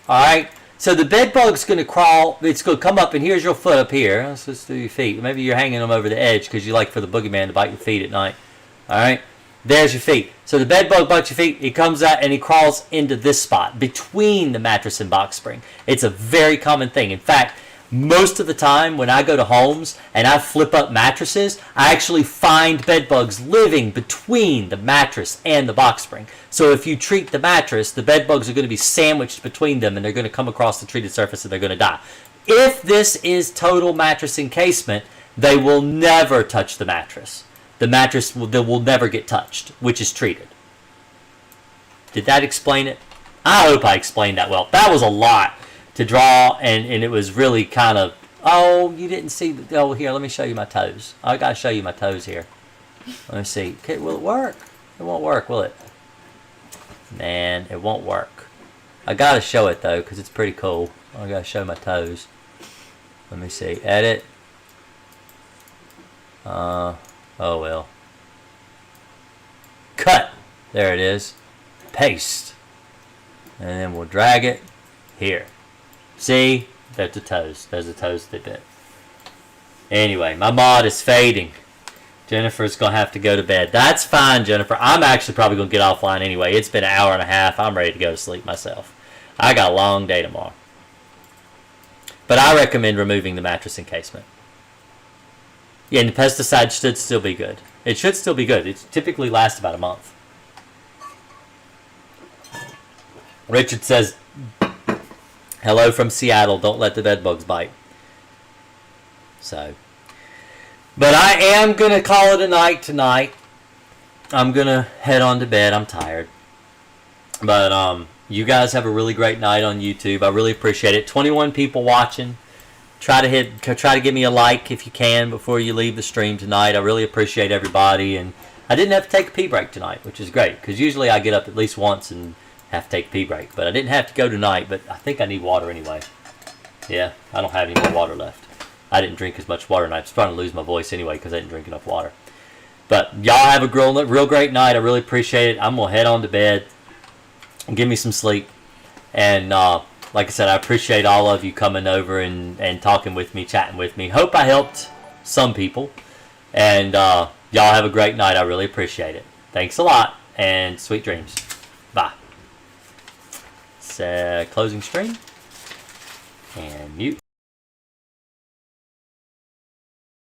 Alright, so the bed bug's going to crawl, it's going to come up, and here's your foot up here. Let's just do your feet. Maybe you're hanging them over the edge because you like for the boogeyman to bite your feet at night. Alright, there's your feet. So the bed bug bites your feet, he comes out and he crawls into this spot between the mattress and box spring. It's a very common thing. In fact, most of the time when I go to homes and I flip up mattresses, I actually find bed bugs living between the mattress and the box spring. So if you treat the mattress, the bed bugs are going to be sandwiched between them and they're going to come across the treated surface and they're going to die. If this is total mattress encasement, they will never touch the mattress. The mattress will never get touched, which is treated. Did that explain it? I hope I explained that well. That was a lot to draw, and it was really kind of, oh, you didn't see, oh, here, let me show you my toes. I got to show you my toes here. Let me see. Okay, will it work? It won't work, will it? Man, it won't work. I got to show it, though, because it's pretty cool. I got to show my toes. Let me see. Edit. Oh, well. Cut. There it is. Paste. And then we'll drag it here. See? There's the toes. There's the toes that bit. Anyway, my mod is fading. Jennifer's going to have to go to bed. That's fine, Jennifer. I'm actually probably going to get offline anyway. It's been an hour and a half. I'm ready to go to sleep myself. I got a long day tomorrow. But I recommend removing the mattress encasement. Yeah, and the pesticide should still be good. It should still be good. It typically lasts about a month. Richard says, hello from Seattle. Don't let the bed bugs bite. So, but I am going to call it a night tonight. I'm going to head on to bed. I'm tired. But you guys have a really great night on YouTube. I really appreciate it. 21 people watching. Try to give me a like if you can before you leave the stream tonight. I really appreciate everybody. And I didn't have to take a pee break tonight, which is great. Because usually I get up at least once and have to take a pee break. But I didn't have to go tonight, but I think I need water anyway. Yeah, I don't have any more water left. I didn't drink as much water, and I was trying to lose my voice anyway because I didn't drink enough water. But y'all have a real great night. I really appreciate it. I'm going to head on to bed and give me some sleep. And like I said, I appreciate all of you coming over and talking with me, chatting with me. Hope I helped some people. And y'all have a great night. I really appreciate it. Thanks a lot, and sweet dreams. Bye. Closing stream and mute.